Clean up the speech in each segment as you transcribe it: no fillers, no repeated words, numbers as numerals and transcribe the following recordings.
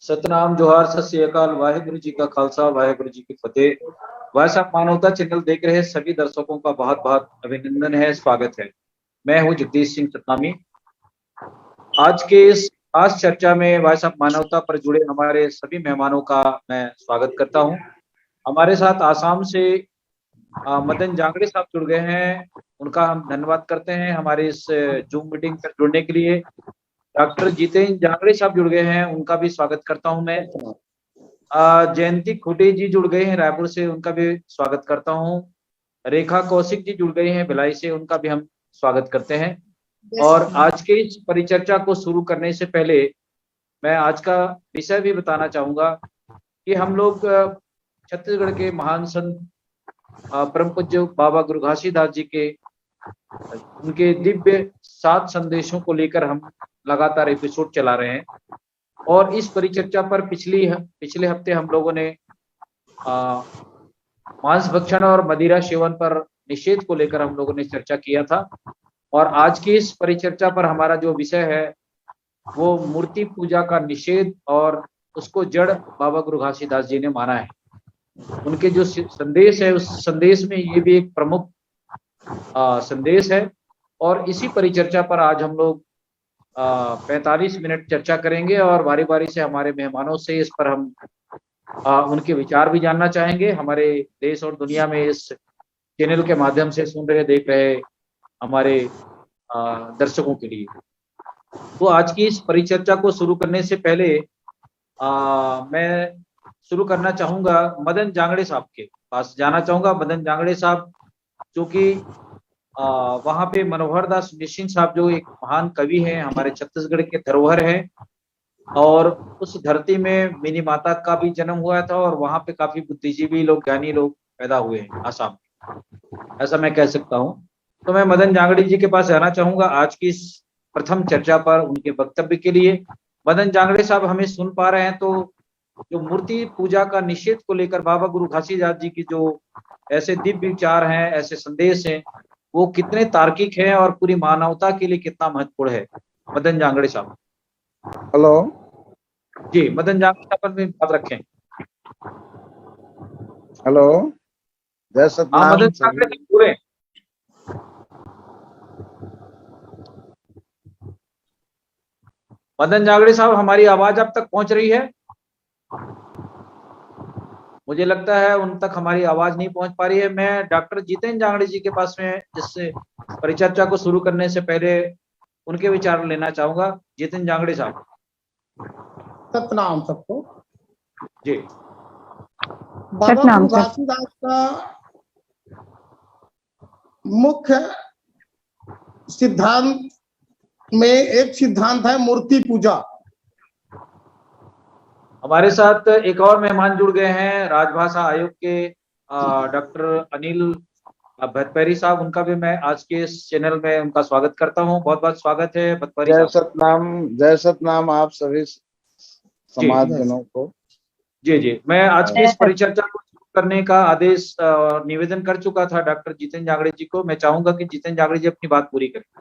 सतनाम जोहार सत श्री अकाल वाहेगुरु जी का खालसा वाहेगुरु जी की फतेह। भाई साहब, मानवता चैनल देख रहे सभी दर्शकों का बहुत बहुत अभिनंदन है, स्वागत है। मैं हूं जगदीश सिंह सतनामी। आज के इस खास चर्चा में भाई साहब मानवता पर जुड़े हमारे सभी मेहमानों का मैं स्वागत करता हूं। हमारे साथ आसाम से मदन जांगड़े साहब जुड़ गए हैं, उनका हम धन्यवाद करते हैं हमारे इस जूम मीटिंग पर जुड़ने के लिए। डॉक्टर जितेंद्र जांगड़े साहब जुड़ गए हैं, उनका भी स्वागत करता हूं मैं। जयंती खुटे जी जुड़ गए हैं रायपुर से, उनका भी स्वागत करता हूं। रेखा कौशिक जी जुड़ गए हैं भिलाई से, उनका भी हम स्वागत करते हैं। और आज के इस परिचर्चा को शुरू करने से पहले मैं आज का विषय भी बताना चाहूंगा कि हम लोग छत्तीसगढ़ के महान संत परम पूज्य बाबा गुरु घासीदास जी के उनके दिव्य 7 संदेशों को लेकर हम लगातार एपिसोड चला रहे हैं। और इस परिचर्चा पर पिछले हफ्ते हम लोगों ने मांस भक्षण और मदिरा सेवन पर निषेध को लेकर हम लोगों ने चर्चा किया था। और आज की इस परिचर्चा पर हमारा जो विषय है वो मूर्ति पूजा का निषेध और उसको जड़ बाबा गुरु घासीदास जी ने माना है। उनके जो संदेश है उस संदेश में ये भी एक प्रमुख संदेश है। और इसी परिचर्चा पर आज हम लोग 45 मिनट चर्चा करेंगे और बारी बारी से हमारे मेहमानों से इस पर हम उनके विचार भी जानना चाहेंगे। हमारे देश और दुनिया में इस चैनल के माध्यम से सुन रहे देख रहे हमारे दर्शकों के लिए। तो आज की इस परिचर्चा को शुरू करने से पहले मैं शुरू करना चाहूंगा मदन जांगड़े साहब के पास जाना चाहूंगा। मदन जांगड़े साहब जो कि वहां पे मनोहर दास निशिंग साहब जो एक महान कवि हैं, हमारे छत्तीसगढ़ के धरोहर हैं। और उस धरती में मिनी माता का भी जन्म हुआ था और वहां पे काफी बुद्धिजीवी लोग, ज्ञानी लोग पैदा हुए हैं आसाम में, ऐसा मैं कह सकता हूँ। तो मैं मदन जांगड़े जी के पास जाना चाहूंगा आज की इस प्रथम चर्चा पर उनके वक्तव्य के लिए। मदन जांगड़े साहब हमें सुन पा रहे हैं तो जो मूर्ति पूजा का निषेध को लेकर बाबा गुरु घासीदास जी की जो ऐसे दिव्य विचार हैं, ऐसे संदेश हैं, वो कितने तार्किक हैं और पूरी मानवता के लिए कितना महत्वपूर्ण है। मदन जांगड़े साहब। हेलो जी, मदन जांगड़े साहब पर भी बात रखें। हेलो, जय हाँ सतनाम मदन जांगड़े साहब पूरे। मदन जांगड़े साहब, हमारी आवाज अब तक पहुंच रही है? मुझे लगता है उन तक हमारी आवाज नहीं पहुंच पा रही है। मैं डॉक्टर जितेंद्र जांगड़े जी के पास में इससे परिचर्चा को शुरू करने से पहले उनके विचार लेना चाहूंगा। जितेंद्र जांगड़े साहब। सतनाम सबको। जी। बाबा गुरु घासीदास का मुख्य सिद्धांत में एक सिद्धांत है मूर्ति पूजा। हमारे साथ एक और मेहमान जुड़ गए हैं, राजभाषा आयोग के डॉक्टर अनिल भतपैरी साहब। उनका भी मैं आज के इस चैनल में उनका स्वागत करता हूं। बहुत बहुत स्वागत है भतपैरी साहब। जय सतनाम आप सभी समाज जनों को। जी जी, मैं आज की इस परिचर्चा को शुरू करने का आदेश निवेदन कर चुका था डॉक्टर जितेंद्र जांगड़े जी को। मैं चाहूंगा कि जितेंद्र जांगड़े जी अपनी बात पूरी करें।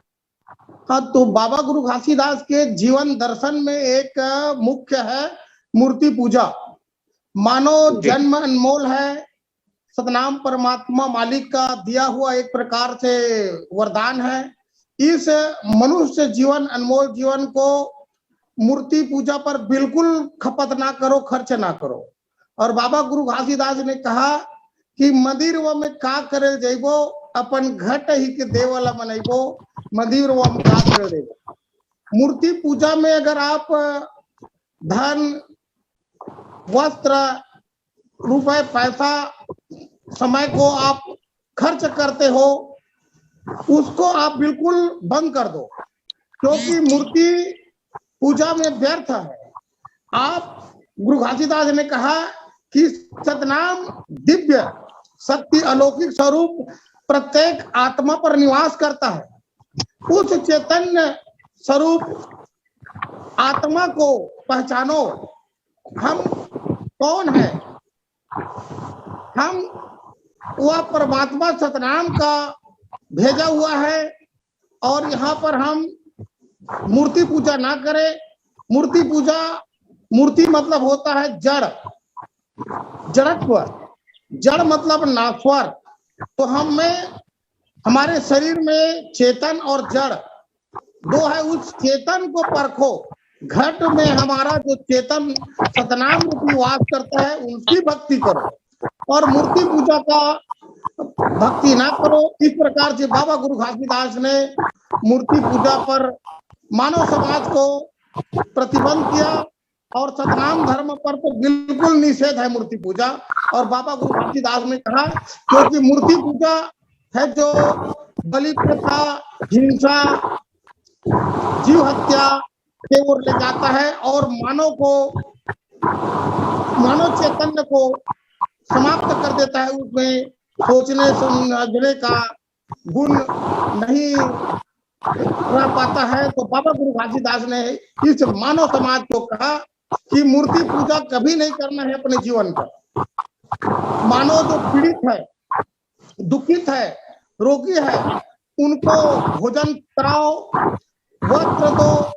हाँ, तो बाबा गुरु घासीदास के जीवन दर्शन में एक मुख्य है मूर्ति पूजा। मानो जन्म अनमोल है, सतनाम परमात्मा मालिक का दिया हुआ एक प्रकार से वरदान है। इस मनुष्य जीवन, अनमोल जीवन को मूर्ति पूजा पर बिल्कुल खपत ना करो, खर्च ना करो। और बाबा गुरु घासीदास ने कहा कि मंदिर में का करे जइबो, अपन घट ही के देवला मनइबो, मंदिर में का करे जइबो। मूर्ति पूजा में अगर आप धन, वस्त्र, रुपए, पैसा, समय को आप खर्च करते हो, उसको आप बिल्कुल बंद कर दो, क्योंकि मूर्ति पूजा में व्यर्थ है। आप गुरु घासीदास ने कहा कि सतनाम दिव्य शक्ति, अलौकिक स्वरूप प्रत्येक आत्मा पर निवास करता है। उस चैतन्य स्वरूप आत्मा को पहचानो। हम कौन है? हम वह परमात्मा सतनाम का भेजा हुआ है। और यहाँ पर हम मूर्ति पूजा ना करें। मूर्ति पूजा मूर्ति मतलब होता है जड़, जड़त्व। जड़ मतलब नाश्वर। तो हमारे शरीर में चेतन और जड़ दो है। उस चेतन को परखो। घट में हमारा जो चेतन सतनाम रूपी वास करता है, उसकी भक्ति करो और मूर्ति पूजा का भक्ति ना करो। इस प्रकार से बाबा गुरु घासीदास ने मूर्ति पूजा पर मानव समाज को प्रतिबंध किया और सतनाम धर्म पर तो बिल्कुल निषेध है मूर्ति पूजा। और बाबा गुरु घासीदास ने कहा क्योंकि मूर्ति पूजा है जो बलि प्रथा, हिंसा, जीव हत्या की ओर ले जाता है और मानव चैतन्य को समाप्त कर देता है। उसमें सोचने समझने का गुण नहीं रह पाता है। तो बाबा गुरु घासीदास ने इस मानव समाज को कहा कि मूर्ति पूजा कभी नहीं करना है अपने जीवन पर। मानव जो पीड़ित है, दुखित है, रोगी है, उनको भोजन कराओ, वस्त्र दो।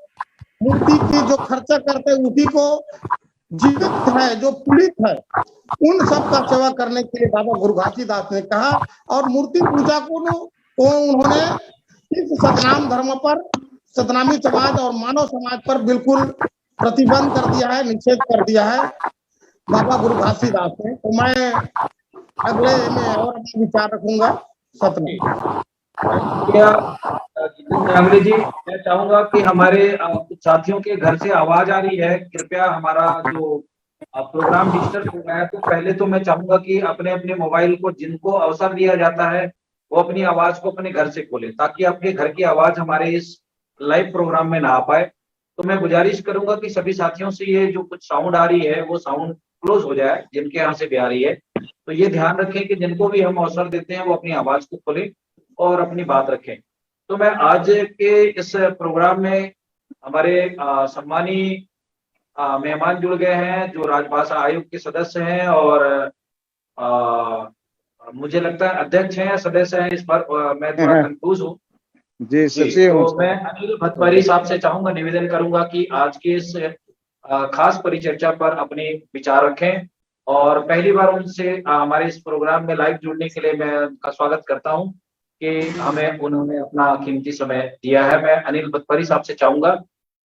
मूर्ति की जो खर्चा करते हैं उसी को, जीवित है जो पीड़ित है उन सब का सेवा करने के लिए बाबा गुरु घासीदास ने कहा। और मूर्ति पूजा को उन्होंने इस सतनाम धर्म पर, सतनामी समाज और मानव समाज पर बिल्कुल प्रतिबंध कर दिया है, निषेध कर दिया है बाबा गुरु घासीदास ने। तो मैं अगले में और विचार रखूंगा। सतनाम। जांगड़े जी, मैं चाहूंगा कि हमारे कुछ साथियों के घर से आवाज आ रही है, कृपया हमारा जो प्रोग्राम डिस्टर्ब हो रहा है, तो पहले तो मैं चाहूंगा कि अपने अपने मोबाइल को, जिनको अवसर दिया जाता है वो अपनी आवाज को अपने घर से खोले, ताकि आपके घर की आवाज हमारे इस लाइव प्रोग्राम में ना आ पाए। तो मैं गुजारिश करूंगा कि सभी साथियों से ये जो कुछ साउंड आ रही है वो साउंड क्लोज हो जाए, जिनके यहाँ से भी आ रही है। तो ये ध्यान रखें कि जिनको भी हम अवसर देते हैं वो अपनी आवाज को खोलें और अपनी बात रखें। तो मैं आज के इस प्रोग्राम में हमारे सम्मानी मेहमान जुड़ गए हैं जो राजभाषा आयोग के सदस्य हैं और मुझे लगता है अध्यक्ष हैं या सदस्य हैं। इस पर मैं थोड़ा कंफ्यूज हूँ जी। तो मैं अनिल भतवारी साहब से चाहूंगा, निवेदन करूंगा कि आज की इस खास परिचर्चा पर अपने विचार रखें। और पहली बार उनसे हमारे इस प्रोग्राम में लाइव जुड़ने के लिए मैं उनका स्वागत करता हूं कि उन्होंने अपना कीमती समय दिया है। मैं अनिल भतवारी साहब से चाहूंगा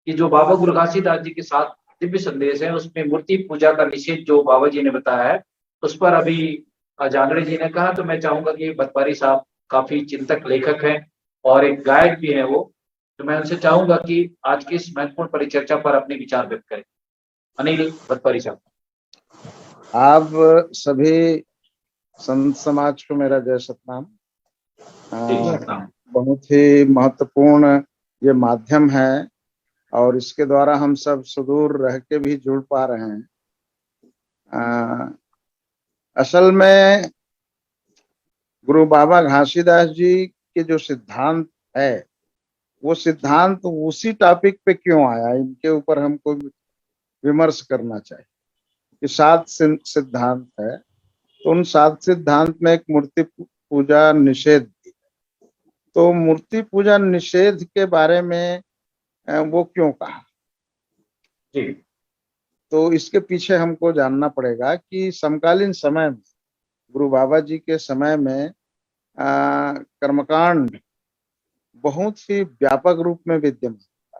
कि जो बाबा गुरु घासीदास जी के साथ दिव्य संदेश है उसमें मूर्ति पूजा का निषेध जो बाबा जी ने बताया है उस पर अभी जांगड़े जी ने कहा, तो मैं चाहूंगा कि भतवारी साहब काफी चिंतक लेखक हैं और एक गायक भी है वो, तो मैं उनसे चाहूंगा कि आज की इस महत्वपूर्ण परिचर्चा पर अपने विचार व्यक्त करें। अनिल भतवारी साहब। आप सभी संत समाज को मेरा जय सतनाम। बहुत ही महत्वपूर्ण ये माध्यम है और इसके द्वारा हम सब सुदूर रह के भी जुड़ पा रहे हैं। असल में गुरु बाबा घासीदास जी के जो सिद्धांत है वो सिद्धांत उसी टॉपिक पे क्यों आया, इनके ऊपर हमको विमर्श करना चाहिए कि 7 सिद्धांत है, तो उन 7 सिद्धांत में एक मूर्ति पूजा निषेध भी है। तो मूर्ति पूजा निषेध के बारे में वो क्यों कहा जी। तो इसके पीछे हमको जानना पड़ेगा कि समकालीन समय में गुरु बाबा जी के समय में कर्मकांड बहुत ही व्यापक रूप में विद्यमान था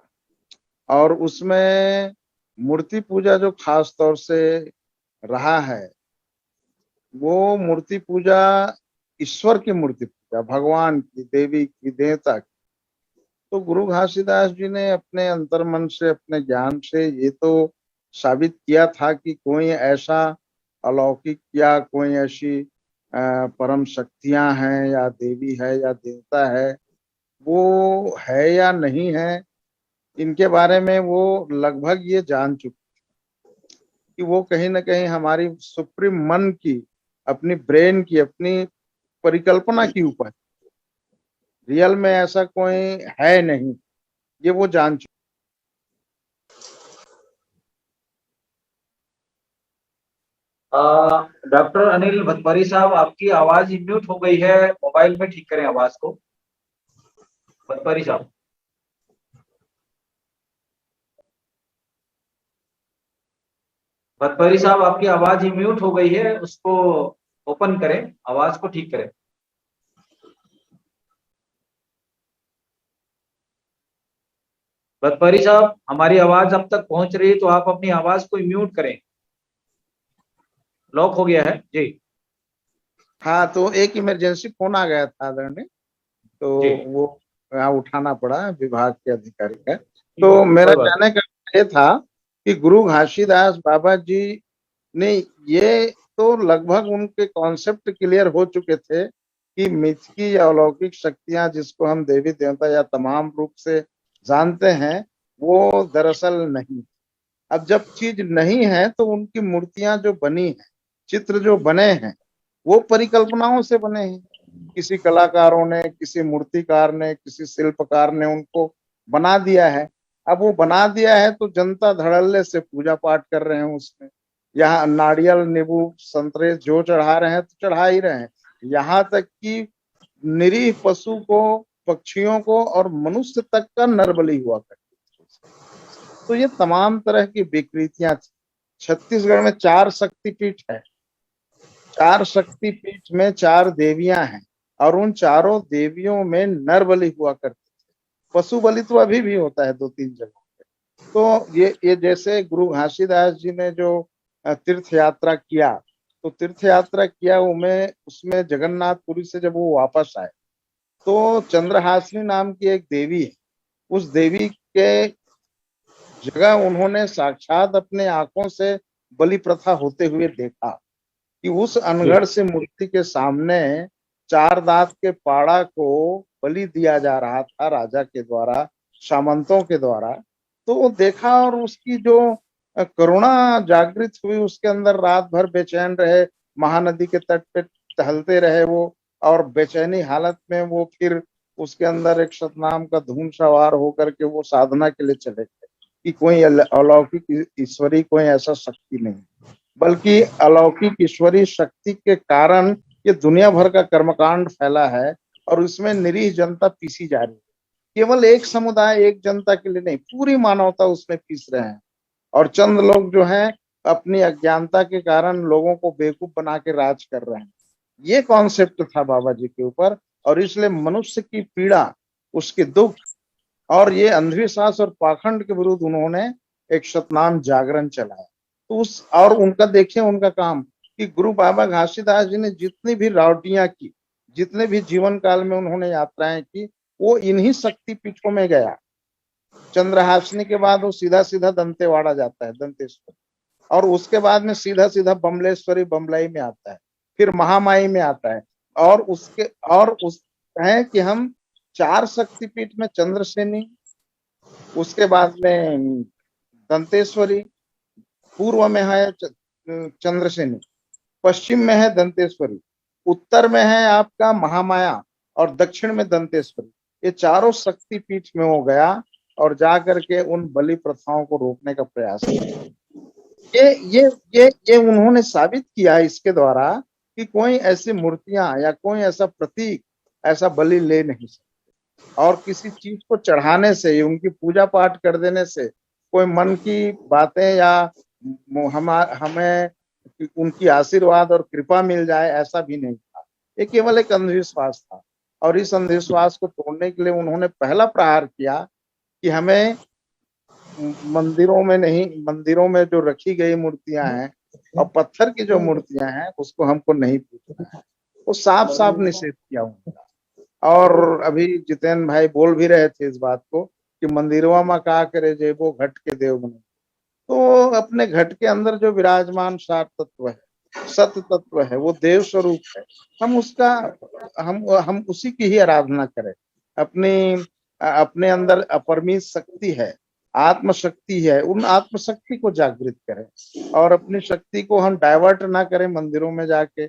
और उसमें मूर्ति पूजा जो खास तौर से रहा है वो मूर्ति पूजा ईश्वर की मूर्ति पूजा, भगवान की, देवी की, देवता की। तो गुरु घासीदास जी ने अपने अंतर्मन से, अपने ज्ञान से ये तो साबित किया था कि कोई ऐसा अलौकिक या कोई ऐसी परम शक्तियां हैं या देवी है या देवता है, वो है या नहीं है, इनके बारे में वो लगभग ये जान चुके कि वो कहीं ना कहीं हमारी सुप्रीम मन की, अपनी ब्रेन की, अपनी परिकल्पना की ऊपर, रियल में ऐसा कोई है नहीं, ये वो जान चुके। डॉक्टर अनिल भतवारी साहब, आपकी आवाज म्यूट हो गई है, मोबाइल में ठीक करें आवाज को। भतवारी साहब। भतपरी साहब, आपकी आवाज ही म्यूट हो गई है, उसको ओपन करें, आवाज को ठीक करें। भतपरी साहब, हमारी आवाज अब तक पहुंच रही है तो आप अपनी आवाज को म्यूट करें, लॉक हो गया है जी। हाँ, तो एक इमरजेंसी फोन आ गया था आदरणीय, तो जी वो यहाँ उठाना पड़ा विभाग के अधिकारी का। तो मेरा कोई बात कहने का ये था कि गुरु घासीदास बाबा जी ने ये तो लगभग उनके कॉन्सेप्ट क्लियर हो चुके थे कि मिथकी या अलौकिक शक्तियां जिसको हम देवी देवता या तमाम रूप से जानते हैं वो दरअसल नहीं। अब जब चीज नहीं है तो उनकी मूर्तियां जो बनी है, चित्र जो बने हैं, वो परिकल्पनाओं से बने हैं। किसी कलाकारों ने, किसी मूर्तिकार ने, किसी शिल्पकार ने उनको बना दिया है। अब वो बना दिया है तो जनता धड़ल्ले से पूजा पाठ कर रहे हैं उसमें। यहाँ नारियल, नींबू, संतरे जो चढ़ा रहे हैं तो चढ़ा ही रहे हैं। यहाँ तक कि निरीह पशु को, पक्षियों को और मनुष्य तक का नरबली हुआ करती थी। तो ये तमाम तरह की विकृतियां थी। छत्तीसगढ़ में 4 शक्तिपीठ है। 4 शक्तिपीठ में 4 देवियां हैं और उन चारों देवियों में नर बलि हुआ करते थे। पशु बलि तो अभी भी होता है 2-3 जगहों पे। तो ये जैसे गुरु घासीदास जी ने जो तीर्थ यात्रा किया, तो तीर्थ यात्रा किया उसमें जगन्नाथपुरी से जब वो वापस आए तो चंद्रहासिनी नाम की एक देवी है। उस देवी के जगह उन्होंने साक्षात अपने आंखों से बलि प्रथा होते हुए देखा कि उस अनगढ़ से मूर्ति के सामने 4 दांत के पाड़ा को बलि दिया जा रहा था राजा के द्वारा, सामंतों के द्वारा। तो वो देखा और उसकी जो करुणा जागृत हुई उसके अंदर, रात भर बेचैन रहे, महानदी के तट पे टहलते रहे वो, और बेचैनी हालत में वो फिर उसके अंदर एक सतनाम का धूम सवार होकर के वो साधना के लिए चले गए कि कोई अलौकिक ईश्वरी कोई ऐसा शक्ति नहीं, बल्कि अलौकिक ईश्वरी शक्ति के कारण ये दुनिया भर का कर्मकांड फैला है और इसमें निरीह जनता पीसी जा रही है। केवल एक समुदाय, एक जनता के लिए नहीं, पूरी मानवता उसमें पीस रहे हैं। और चंद लोग जो हैं अपनी अज्ञानता के कारण लोगों को बेवकूफ बना के राज कर रहे हैं। ये कॉन्सेप्ट था बाबा जी के ऊपर, और इसलिए मनुष्य की पीड़ा, उसके दुख और ये अंधविश्वास और पाखंड के विरुद्ध उन्होंने एक सतनाम जागरण चलाया। तो और उनका देखिए उनका काम कि गुरु बाबा घासीदास जी ने जितनी भी रावटियां की, जितने भी जीवन काल में उन्होंने यात्राएं की, वो इन्हीं शक्तिपीठों में गया। चंद्रहासिनी के बाद वो सीधा सीधा दंतेवाड़ा जाता है, दंतेश्वरी, और उसके बाद में सीधा सीधा बमलेश्वरी बमलाई में आता है, फिर महामाई में आता है। और उस है कि हम 4 शक्तिपीठ में चंद्रसेनी, उसके बाद में दंतेश्वरी, पूर्व में है चंद्रसेनी, पश्चिम में है दंतेश्वरी, उत्तर में है आपका महामाया और दक्षिण में दंतेश्वरी। ये चारों शक्तिपीठ में हो गया और जा करके उन बलि प्रथाओं को रोकने का प्रयास किया। ये उन्होंने साबित किया इसके द्वारा कि कोई ऐसी मूर्तियां या कोई ऐसा प्रतीक, ऐसा बलि ले नहीं सकते। और किसी चीज को चढ़ाने से, उनकी पूजा पाठ कर देने से कोई मन की बातें या हमें उनकी आशीर्वाद और कृपा मिल जाए, ऐसा भी नहीं था। ये केवल एक अंधविश्वास था, और इस अंधविश्वास को तोड़ने के लिए उन्होंने पहला प्रहार किया कि हमें मंदिरों में नहीं, मंदिरों में जो रखी गई मूर्तियां हैं और पत्थर की जो मूर्तियां हैं उसको हमको नहीं पूजना है। वो साफ साफ निषेध किया उनका। और अभी जितेंद्र भाई बोल भी रहे थे इस बात को कि मंदिरवा में का करे जेबो घट के देव बने। तो अपने घट के अंदर जो विराजमान सार तत्व है, सत्य तत्व है, वो देव स्वरूप है। हम उसका हम उसी की ही आराधना करें। अपने अंदर अपरिमित शक्ति है, आत्म शक्ति है, उन आत्म शक्ति को जागृत करें और अपनी शक्ति को हम डाइवर्ट ना करें मंदिरों में जाके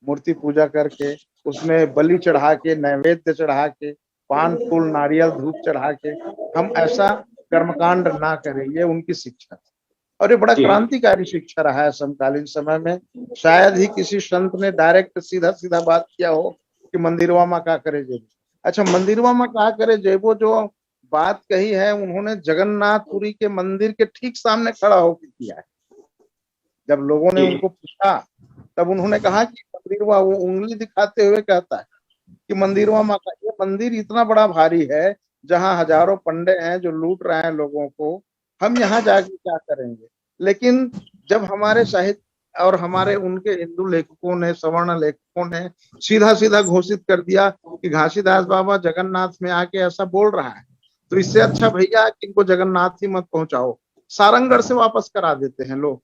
मूर्ति पूजा करके, उसमें बलि चढ़ा के, नैवेद्य चढ़ा के, पान फूल नारियल धूप चढ़ा के हम ऐसा कर्मकांड ना करें। ये उनकी शिक्षा थी और ये बड़ा क्रांतिकारी शिक्षा रहा है समकालीन समय में। शायद ही किसी संत ने डायरेक्ट सीधा सीधा बात किया हो कि मंदिरवा में का करे जेबो। अच्छा, मंदिरवा में का करे जेबो जो बात कही है उन्होंने जगन्नाथपुरी के मंदिर के ठीक सामने खड़ा होकर किया है। जब लोगों ने जी। उनको पूछा तब उन्होंने कहा कि मंदिरवा, वो उंगली दिखाते हुए कहता है कि मंदिरवा माँ का, ये मंदिर इतना बड़ा भारी है, जहाँ हजारों पंडे हैं जो लूट रहे हैं लोगों को, हम यहाँ जाके क्या करेंगे। लेकिन जब हमारे साहित्य और हमारे उनके हिंदू लेखकों ने, सवर्ण लेखकों ने सीधा सीधा घोषित कर दिया कि घासीदास बाबा जगन्नाथ में आके ऐसा बोल रहा है, तो इससे अच्छा भैया कि इनको जगन्नाथ ही मत पहुंचाओ, सारंगगढ़ से वापस करा देते हैं लोग।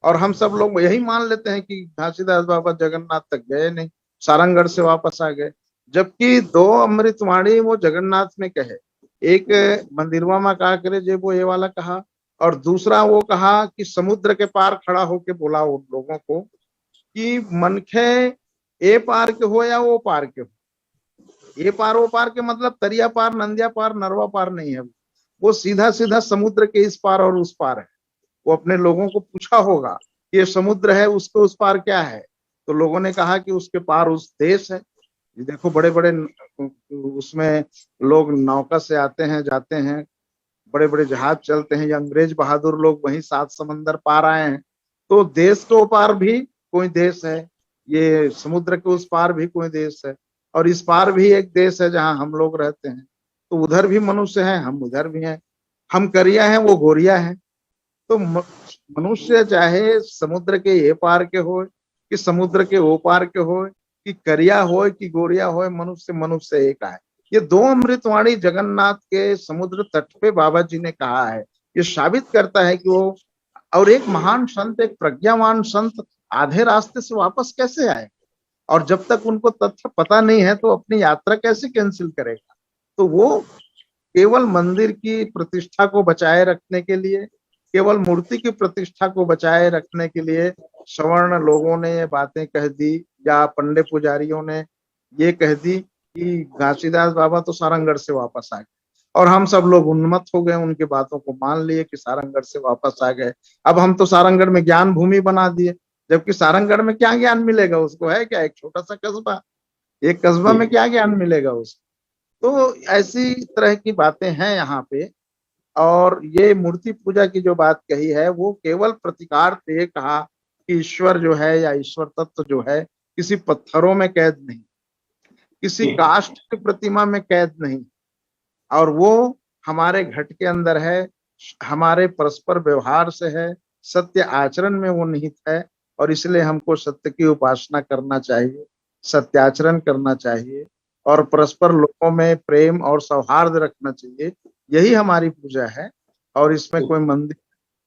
और हम सब लोग यही मान लेते हैं कि घासीदास बाबा जगन्नाथ तक गए नहीं, सारंगगढ़ से वापस आ गए। जबकि दो अमृतवाणी वो जगन्नाथ में कहे, एक मंदिरवा में का करे जे वो ये वाला कहा, और दूसरा वो कहा कि समुद्र के पार खड़ा होके बोला उन लोगों को कि मनखे ए पार के हो या वो पार के हो। ये पार वो पार के मतलब तरिया पार, नंदिया पार, नरवा पार नहीं है, वो सीधा सीधा समुद्र के इस पार और उस पार है। वो अपने लोगों को पूछा होगा ये समुद्र है, उसके उस पार क्या है, तो लोगों ने कहा कि उसके पार उस देश है। ये देखो बड़े बड़े उसमें लोग नौका से आते हैं, जाते हैं, बड़े बड़े जहाज चलते हैं, ये अंग्रेज बहादुर लोग वहीं 7 समंदर पार आए हैं। तो देश के पार भी कोई देश है, ये समुद्र के उस पार भी कोई देश है, और इस पार भी एक देश है जहां हम लोग रहते हैं। तो उधर भी मनुष्य हैं, हम उधर भी हैं, हम करिया हैं, वो गोरिया है। तो मनुष्य चाहे समुद्र के ये पार के हो कि समुद्र के वो पार के हो, कि करिया हो कि गोरिया हो, मनुष्य मनुष्य एक है। ये दो अमृतवाणी जगन्नाथ के समुद्र तट पे बाबा जी ने कहा है। ये साबित करता है कि वो, और एक महान संत, एक प्रज्ञावान संत आधे रास्ते से वापस कैसे आए, और जब तक उनको तथ्य पता नहीं है तो अपनी यात्रा कैसे कैंसिल करेगा। तो वो केवल मंदिर की प्रतिष्ठा को बचाए रखने के लिए, केवल मूर्ति की प्रतिष्ठा को बचाए रखने के लिए सवर्ण लोगों ने ये बातें कह दी, या पंडे पुजारियों ने ये कह दी कि घासीदास बाबा तो सारंगगढ़ से वापस आ गए, और हम सब लोग उन्मत्त हो गए, उनकी बातों को मान लिए कि सारंगगढ़ से वापस आ गए। अब हम तो सारंगगढ़ में ज्ञान भूमि बना दिए, जबकि सारंगगढ़ में क्या ज्ञान मिलेगा उसको, है क्या, एक छोटा सा कस्बा, एक कस्बा में क्या ज्ञान मिलेगा उसको। तो ऐसी तरह की बातें हैं यहाँ पे। और ये मूर्ति पूजा की जो बात कही है वो केवल प्रतिकार से कहा कि ईश्वर जो है या ईश्वर तत्व जो है किसी पत्थरों में कैद नहीं, किसी काष्ठ की प्रतिमा में कैद नहीं, और वो हमारे घट के अंदर है, हमारे परस्पर व्यवहार से है, सत्य आचरण में वो निहित है। और इसलिए हमको सत्य की उपासना करना चाहिए, सत्याचरण करना चाहिए, और परस्पर लोगों में प्रेम और सौहार्द रखना चाहिए। यही हमारी पूजा है। और इसमें कोई मंदिर,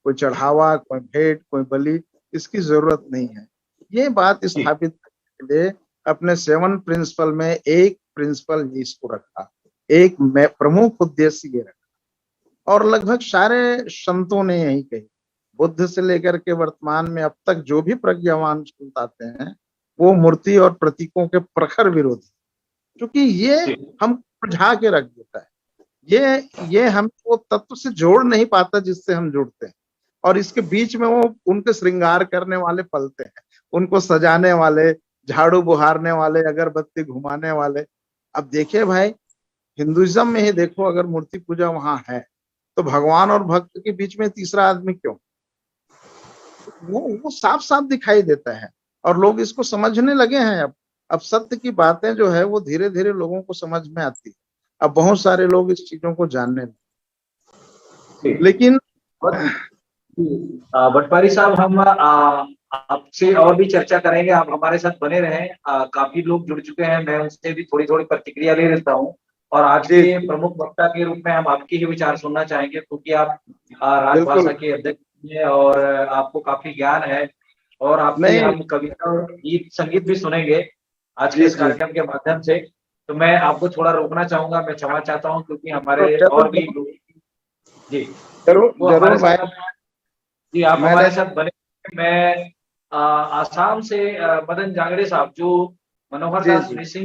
कोई चढ़ावा, कोई भेंट, कोई बलि, इसकी जरूरत नहीं है। ये बात स्थापित करने के लिए अपने 7 प्रिंसिपल में एक प्रिंसिपल इसको रखा, एक मैं प्रमुख उद्देश्य ये रखा। और लगभग सारे संतों ने यही कही, बुद्ध से लेकर के वर्तमान में अब तक जो भी प्रज्ञावान संत आते हैं वो मूर्ति और प्रतीकों के प्रखर विरोधी, क्योंकि ये हम उलझा के रख देता है, ये हम वो तत्व से जोड़ नहीं पाता जिससे हम जुड़ते हैं। और इसके बीच में वो उनके श्रृंगार करने वाले पलते हैं, उनको सजाने वाले, झाड़ू बुहारने वाले, अगरबत्ती घुमाने वाले। अब देखिए भाई, हिंदुइज्म में ही देखो, अगर मूर्ति पूजा वहां है तो भगवान और भक्त के बीच में तीसरा आदमी क्यों, वो साफ साफ दिखाई देता है। और लोग इसको समझने लगे हैं। अब सत्य की बातें जो है वो धीरे धीरे लोगों को समझ में आती है। अब बहुत सारे लोग इस चीजों को जानने लगे। लेकिन भट्टपारी साहब, हम आपसे और भी चर्चा करेंगे, आप हमारे साथ बने रहें। काफी लोग जुड़ चुके हैं, मैं उनसे भी थोड़ी थोड़ी प्रतिक्रिया ले लेता हूँ। और आज के प्रमुख वक्ता के रूप में हम आपके ही विचार सुनना चाहेंगे, क्योंकि आप राजभाषा के अध्यक्ष हैं और आपको काफी ज्ञान है। और आपकी हम कविता और गीत संगीत भी सुनेंगे आज के इस कार्यक्रम के माध्यम से। तो मैं आपको थोड़ा रोकना चाहूंगा, मैं क्षमा चाहता हूँ, क्योंकि हमारे और भी लोग, जी जरूर भाई जी, आप हमारे साथ बने। मैं आसाम से मदन जांगड़े साहब, जो मनोहर दास ऋषि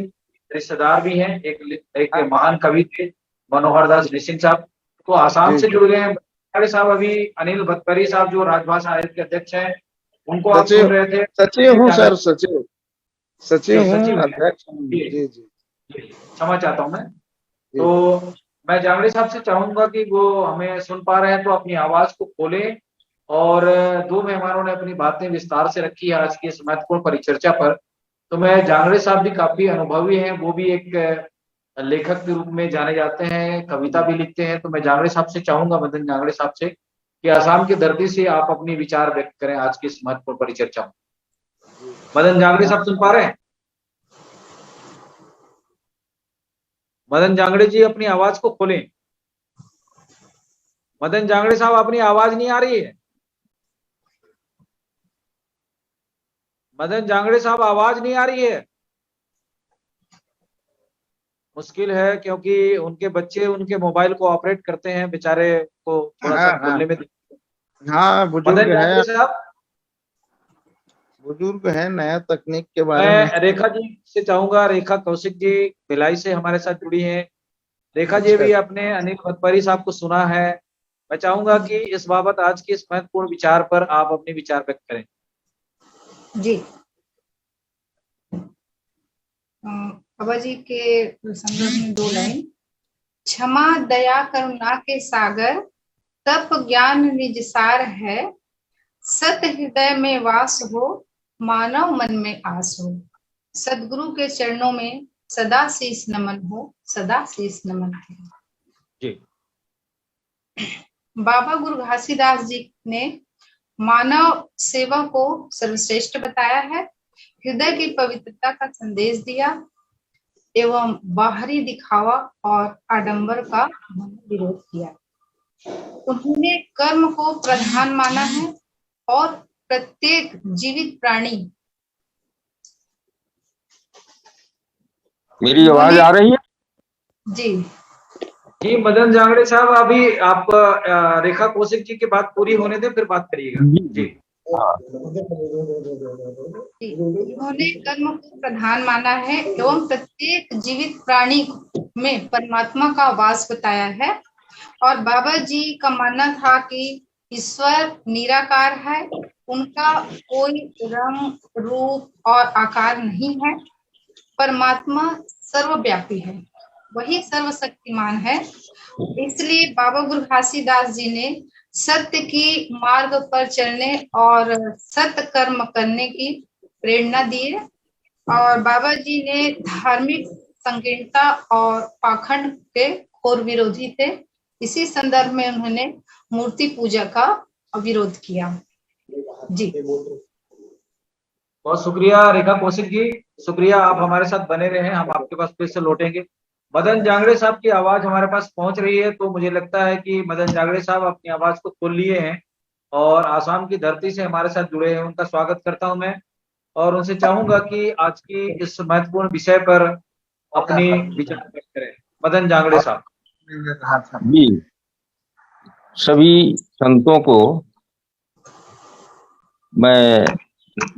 रिश्तेदार भी हैं, एक महान कवि थे मनोहर दास ऋषि साहब, तो आसाम से जुड़ गए हैं। जांगड़े साहब अभी अनिल भट्टपारी साहब जो राजभाषा आयोग के अध्यक्ष हैं, उनको आप सुन रहे थे। सचिव हूँ सर, सचिव हूँ, अध्यक्ष। जी जी, क्षमा चाहता हूँ मैं। तो मैं जांगड़े साहब से चाहूंगा कि वो हमें सुन पा रहे हैं तो अपनी आवाज को खोलें और दो मेहमानों ने अपनी बातें विस्तार से रखी है आज की इस महत्वपूर्ण परिचर्चा पर। तो मैं जांगड़े साहब भी काफी अनुभवी हैं, वो भी एक लेखक के रूप में जाने जाते हैं, कविता भी लिखते हैं। तो मैं जांगड़े साहब से चाहूंगा, मदन जांगड़े साहब से, कि आसाम की धरती से आप अपनी विचार व्यक्त करें आज की इस महत्वपूर्ण परिचर्चा में। मदन जांगड़े साहब सुन पा रहे हैं? मदन जांगड़े जी अपनी आवाज को खोलें। मदन जांगड़े साहब अपनी आवाज नहीं आ रही है। मदन जांगड़े साहब आवाज नहीं आ रही है। मुश्किल है, क्योंकि उनके बच्चे उनके मोबाइल को ऑपरेट करते हैं, बेचारे को थोड़ा सा हाँ हाँ बोलने में। हाँ, बुजुर्ग मदन है, जांगड़े साहब, बुजुर्ग है, नया तकनीक के बारे में। मैं रेखा जी से चाहूंगा, रेखा कौशिक जी भिलाई से हमारे साथ जुड़ी हैं। रेखा जी अच्छा, भी अपने अनिल मतपरी साहब को सुना है। मैं चाहूंगा कि इस बाबत आज के इस महत्वपूर्ण विचार पर आप अपने विचार व्यक्त करें। जी, बाबा जी के संदर्भ में 2 लाइन। क्षमा दया करुणा के सागर, तप ज्ञान निज सार है। सत हृदय में वास हो, मानव मन में आस हो। सदगुरु के चरणों में सदा शीस नमन हो, सदा शीस नमन है। जी, बाबा गुरु घासीदास जी ने मानव सेवा को सर्वश्रेष्ठ बताया है, हृदय की पवित्रता का संदेश दिया एवं बाहरी दिखावा और आडंबर का विरोध किया। उन्होंने कर्म को प्रधान माना है और प्रत्येक जीवित प्राणी। मेरी आवाज आ रही है? जी जी मदन जांगड़े साहब, अभी आप रेखा कौशिक जी की बात पूरी होने दें, फिर बात करिएगा। जी, हाँ। उन्होंने कर्म को प्रधान माना है एवं प्रत्येक जीवित प्राणी में परमात्मा का वास बताया है। और बाबा जी का मानना था कि ईश्वर निराकार है, उनका कोई रंग रूप और आकार नहीं है। परमात्मा सर्वव्यापी है, वही सर्वशक्तिमान है। इसलिए बाबा गुरु घासीदास जी ने सत्य की मार्ग पर चलने और सत्य कर्म करने की प्रेरणा दी है। और बाबा जी ने धार्मिक संकीर्णता और पाखंड के घोर विरोधी थे। इसी संदर्भ में उन्होंने मूर्ति पूजा का विरोध किया। जी, बहुत शुक्रिया रेखा कौशिक जी, शुक्रिया, आप हमारे साथ बने रहे। हम आपके पास फिर से लौटेंगे। मदन जांगड़े साहब की आवाज हमारे पास पहुंच रही है, तो मुझे लगता है कि मदन जांगड़े साहब अपनी आवाज को खोल लिए हैं और आसाम की धरती से हमारे साथ जुड़े हैं। उनका स्वागत करता हूं मैं, और उनसे चाहूंगा कि आज की इस महत्वपूर्ण विषय पर अपनी विचार व्यक्त करें। मदन जांगड़े साहब। जी, सभी संतों को मैं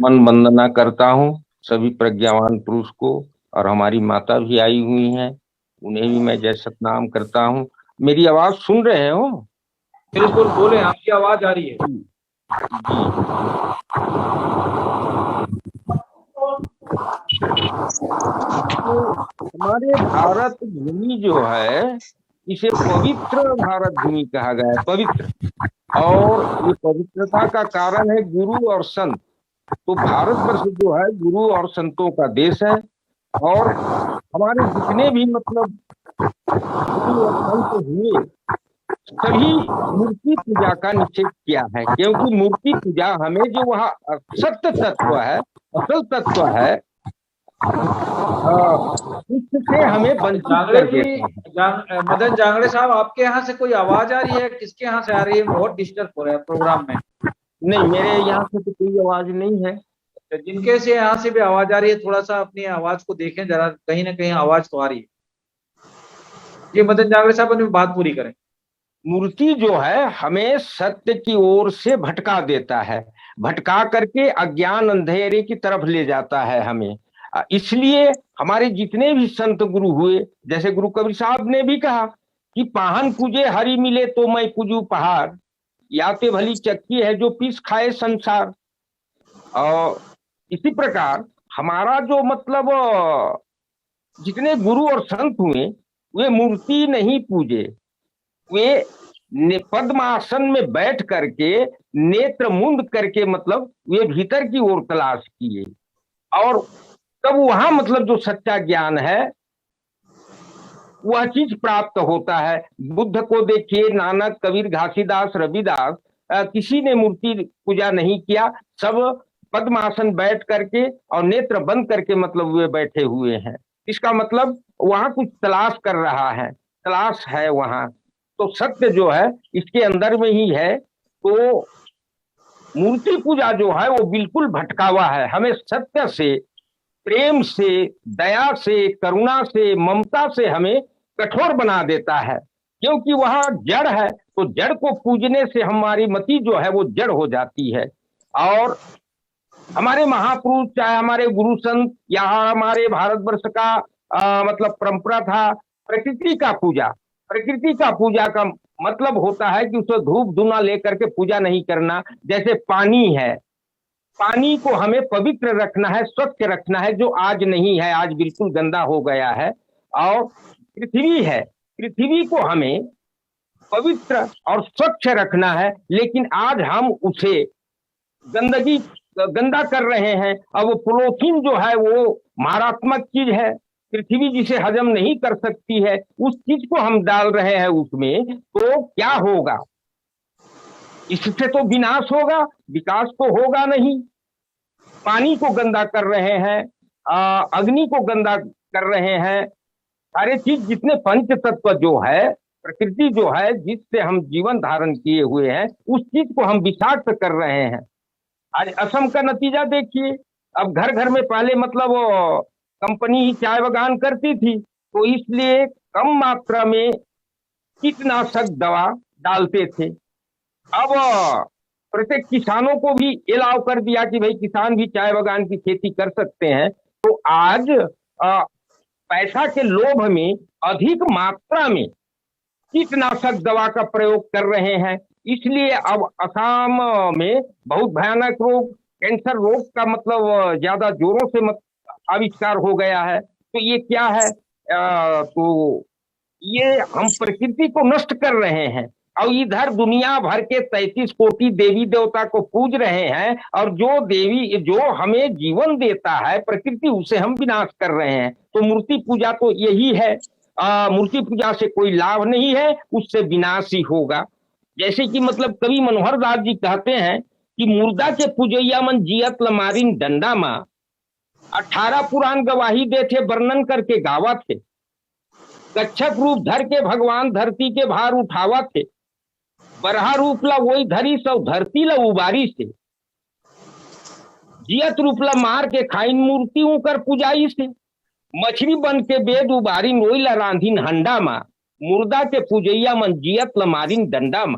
मन वंदना करता हूँ, सभी प्रज्ञावान पुरुष को, और हमारी माता भी आई हुई हैं, उन्हें भी मैं जय सतनाम करता हूँ। मेरी आवाज सुन रहे हो? बिल्कुल, बोले, आपकी आवाज आ रही है। जी, हमारे भारत भूमि जो है, इसे पवित्र भारत भूमि कहा गया है, पवित्र। और ये पवित्रता का कारण है गुरु और संत। तो भारतवर्ष जो है गुरु और संतों का देश है। और हमारे जितने भी मतलब गुरु और संत हुए, सभी मूर्ति पूजा का निषेध किया है, क्योंकि मूर्ति पूजा हमें जो वहाँ सत्य तत्व है, असल तत्व है, इससे हमें वंचित कर देता है। मदन जांगड़े साहब, आपके यहाँ से कोई आवाज आ रही है? किसके यहाँ से आ रही है? बहुत डिस्टर्ब हो रहा है प्रोग्राम में। नहीं, मेरे यहाँ से तो कोई आवाज नहीं है। जिनके से यहाँ से भी आवाज आ रही है, थोड़ा सा अपनी आवाज को देखें जरा, कहीं ना कहीं आवाज तो आ रही है। ये मदन जांगड़े साहब अपनी बात पूरी करें। मूर्ति जो है हमें सत्य की ओर से भटका देता है, भटका करके अज्ञान अंधेरे की तरफ ले जाता है हमें। इसलिए हमारे जितने भी संत गुरु हुए, जैसे गुरु कबीर साहब ने भी कहा कि पाहन पूजे हरि मिले तो मैं पूजू पहाड़, याते भली चक्की है जो पीस खाए संसार। और इसी प्रकार हमारा जो मतलब जितने गुरु और संत हुए, वे मूर्ति नहीं पूजे, वे पद्मासन में बैठ करके नेत्र मुंद करके मतलब वे भीतर की ओर तलाश किए, और तब वहां मतलब जो सच्चा ज्ञान है वह चीज प्राप्त होता है। बुद्ध को देखिए, नानक, कबीर, घासीदास, रविदास, किसी ने मूर्ति पूजा नहीं किया, सब पद्मासन बैठ करके और नेत्र बंद करके मतलब वे बैठे हुए हैं। इसका मतलब वहां कुछ तलाश कर रहा है, तलाश है वहां। तो सत्य जो है इसके अंदर में ही है। तो मूर्ति पूजा जो है वो बिल्कुल भटकावा है। हमें सत्य से, प्रेम से, दया से, करुणा से, ममता से हमें कठोर बना देता है, क्योंकि वह जड़ है। तो जड़ को पूजने से हमारी मति जो है वो जड़ हो जाती है। और हमारे महापुरुष, चाहे हमारे गुरु संत या हमारे भारतवर्ष का मतलब परंपरा था प्रकृति का पूजा। प्रकृति का पूजा का मतलब होता है कि उसे धूप धुना लेकर के पूजा नहीं करना। जैसे पानी है, पानी को हमें पवित्र रखना है, स्वच्छ रखना है, जो आज नहीं है, आज बिल्कुल गंदा हो गया है। और पृथ्वी है, पृथ्वी को हमें पवित्र और स्वच्छ रखना है, लेकिन आज हम उसे गंदा कर रहे हैं। अब वो पॉलीथीन जो है वो मारात्मक चीज है, पृथ्वी जिसे हजम नहीं कर सकती है, उस चीज को हम डाल रहे हैं उसमें, तो क्या होगा? इससे तो विनाश होगा, विकास तो होगा नहीं। पानी को गंदा कर रहे हैं, अग्नि को गंदा कर रहे हैं, सारे चीज जितने पंच तत्व जो है, प्रकृति जो है जिससे हम जीवन धारण किए हुए हैं, उस चीज को हम विषाक्त कर रहे हैं। आज असम का नतीजा देखिए। अब घर घर में पहले मतलब कंपनी ही चाय बगान करती थी, तो इसलिए कम मात्रा में कीटनाशक दवा डालते थे। अब प्रत्येक किसानों को भी अलाउ कर दिया कि भाई किसान भी चाय बगान की खेती कर सकते हैं। तो आज पैसा के लोभ में अधिक मात्रा में कीटनाशक दवा का प्रयोग कर रहे हैं। इसलिए अब असम में बहुत भयानक रोग, कैंसर रोग का मतलब ज्यादा जोरों से आविष्कार हो गया है। तो ये क्या है? तो ये हम प्रकृति को नष्ट कर रहे हैं, और इधर दुनिया भर के 33 कोटि देवी देवता को पूज रहे हैं, और जो देवी जो हमें जीवन देता है प्रकृति, उसे हम विनाश कर रहे हैं। तो मूर्ति पूजा तो यही है। मूर्ति पूजा से कोई लाभ नहीं है, उससे विनाश ही होगा। जैसे कि मतलब कवि मनोहर दास जी कहते हैं कि मुर्दा के पूजैया मन जियत लमारिन डंडा मा, 18 पुराण गवाही दे थे, वर्णन करके गावा थे। कच्छप रूप धर के भगवान धरती के भार उठावा थे, बरहा रूप ला वही धरी सौ धरती ला उबारी से, जियत रूप ला मार के खाइन मूर्ति उकर पुजाई से, मछली बन के बेद उबारी रोई ला रांधीन हंडा मा, मुर्दा के पूजैया मन जियत ला मारिन डंडा मा।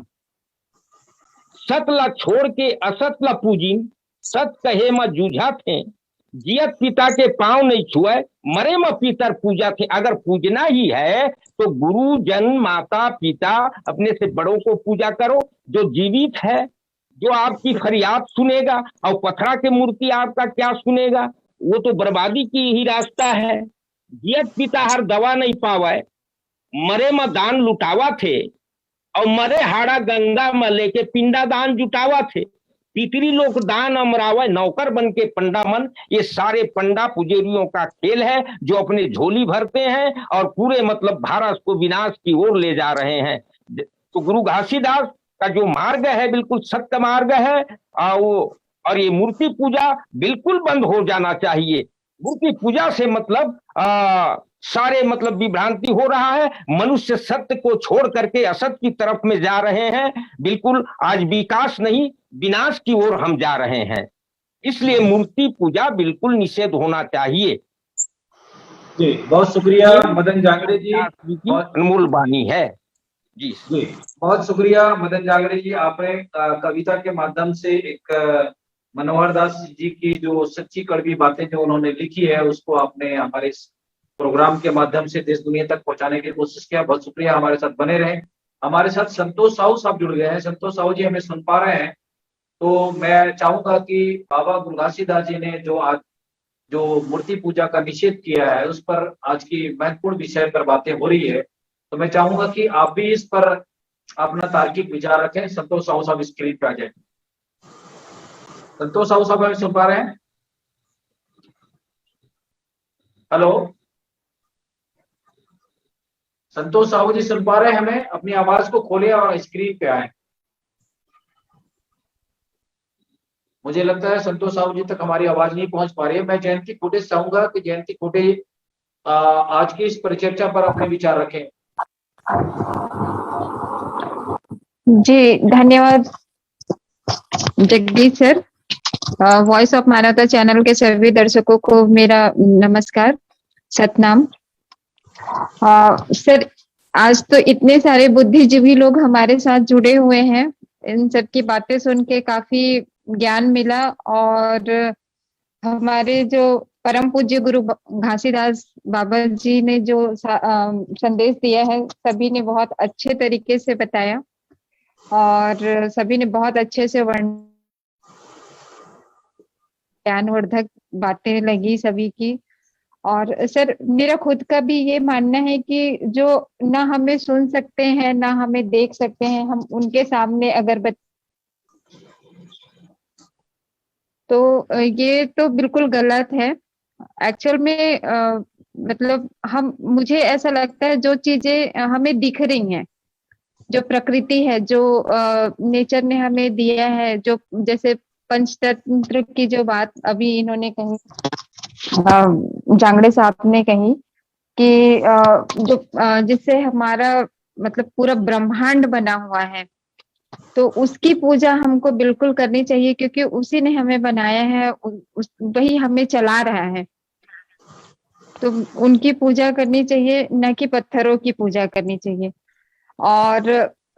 सत ला छोड़ के असत ला पूजिन, सत कहे मा जूझा थे, जियत पिता के पांव नहीं छुए, मरे में पितर पूजा थे। अगर पूजना ही है तो गुरु जन, माता पिता, अपने से बड़ों को पूजा करो, जो जीवित है, जो आपकी फरियाद सुनेगा। और पथरा के मूर्ति आपका क्या सुनेगा? वो तो बर्बादी की ही रास्ता है। जियत पिता हर दवा नहीं पावे, मरे में दान लुटावा थे, और मरे हाड़ा गंगा में लेके पिंडा दान जुटावा थे। पितरी लोक दान अमरावा, नौकर बन के पंडा मन। ये सारे पंडा पुजेरियों का खेल है, जो अपने झोली भरते हैं और पूरे मतलब भारत को विनाश की ओर ले जा रहे हैं। तो गुरु घासीदास का जो मार्ग है बिल्कुल सत्य मार्ग है। और ये मूर्ति पूजा बिल्कुल बंद हो जाना चाहिए। मूर्ति पूजा से मतलब सारे मतलब विभ्रांति हो रहा है। मनुष्य सत्य को छोड़ करके असत्य की तरफ में जा रहे हैं। बिल्कुल आज विकास नहीं, विनाश की ओर हम जा रहे हैं। इसलिए मूर्ति पूजा बिल्कुल निषेध होना चाहिए। जी बहुत शुक्रिया मदन जांगड़े जी, अनमोल वाणी है। जी बहुत शुक्रिया मदन जांगड़े जी। आपने कविता के माध्यम से एक मनोहर दास जी की जो सच्ची कड़वी बातें जो उन्होंने लिखी है, उसको आपने हमारे प्रोग्राम के माध्यम से देश दुनिया तक पहुंचाने की कोशिश किया। बहुत शुक्रिया, हमारे साथ बने रहे। हमारे साथ संतोष साहू साहब जुड़ गए हैं। संतोष साहू जी हमें सुन पा रहे हैं? तो मैं चाहूंगा कि बाबा गुरु घासीदास जी ने जो आज जो मूर्ति पूजा का निषेध किया है, उस पर आज की महत्वपूर्ण विषय पर बातें हो रही है। तो मैं चाहूंगा कि आप भी इस पर अपना तार्किक विचार रखें। संतोष साहू साहब स्क्रीन पे आ जाए। संतोष साहू साहब हमें सुन पा रहे हैं? हेलो संतोष साहू जी, सुन पा रहे हैं हमें? अपनी आवाज को खोले और स्क्रीन पे आए। मुझे लगता है संतोष साहू जी तक हमारी आवाज नहीं पहुंच पा रही है। मैं जयंती खोटे से चाहूंगा कि जयंती खोटे आज की इस परिचर्चा पर अपने विचार रखें। जी धन्यवाद जगदीश सर। वॉइस ऑफ मानवता चैनल के सभी दर्शकों को मेरा नमस्कार, सतनाम। सर, आज तो इतने सारे बुद्धिजीवी लोग हमारे साथ जुड़े हुए हैं, इन सब की बातें सुन के काफी ज्ञान मिला। और हमारे जो परम पूज्य गुरु घासीदास बाबा जी ने जो संदेश दिया है, सभी ने बहुत अच्छे तरीके से बताया और सभी ने बहुत अच्छे से ज्ञानवर्धक बातें लगी सभी की। और सर, मेरा खुद का भी ये मानना है कि जो ना हमें सुन सकते हैं ना हमें देख सकते हैं, हम उनके सामने अगर तो ये तो बिल्कुल गलत है। एक्चुअल में मतलब मुझे ऐसा लगता है जो चीजें हमें दिख रही हैं, जो प्रकृति है, जो नेचर ने हमें दिया है, जो जैसे पंचतंत्र की जो बात अभी इन्होंने कही, जांगड़े साहब ने कही कि जो जिससे हमारा मतलब पूरा ब्रह्मांड बना हुआ है, तो उसकी पूजा हमको बिल्कुल करनी चाहिए, क्योंकि उसी ने हमें बनाया है, वही हमें चला रहा है। तो उनकी पूजा करनी चाहिए, न कि पत्थरों की पूजा करनी चाहिए। और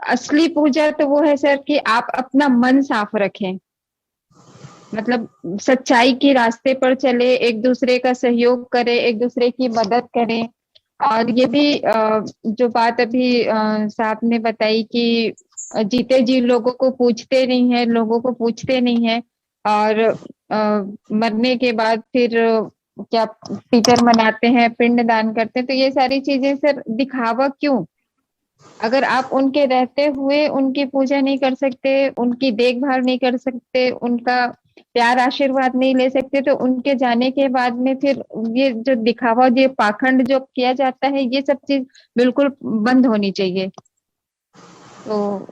असली पूजा तो वो है सर कि आप अपना मन साफ रखें, मतलब सच्चाई के रास्ते पर चले, एक दूसरे का सहयोग करें, एक दूसरे की मदद करें। और ये भी जो बात अभी साहब ने बताई कि जीते जी लोगों को पूछते नहीं है, लोगों को पूछते नहीं है, और मरने के बाद फिर क्या पीटर मनाते हैं, पिंड दान करते हैं। तो ये सारी चीजें सर दिखावा क्यों? अगर आप उनके रहते हुए उनकी पूजा नहीं कर सकते, उनकी देखभाल नहीं कर सकते, उनका प्यार आशीर्वाद नहीं ले सकते, तो उनके जाने के बाद में फिर ये जो दिखावा, ये पाखंड जो किया जाता है, ये सब चीज बिल्कुल बंद होनी चाहिए। तो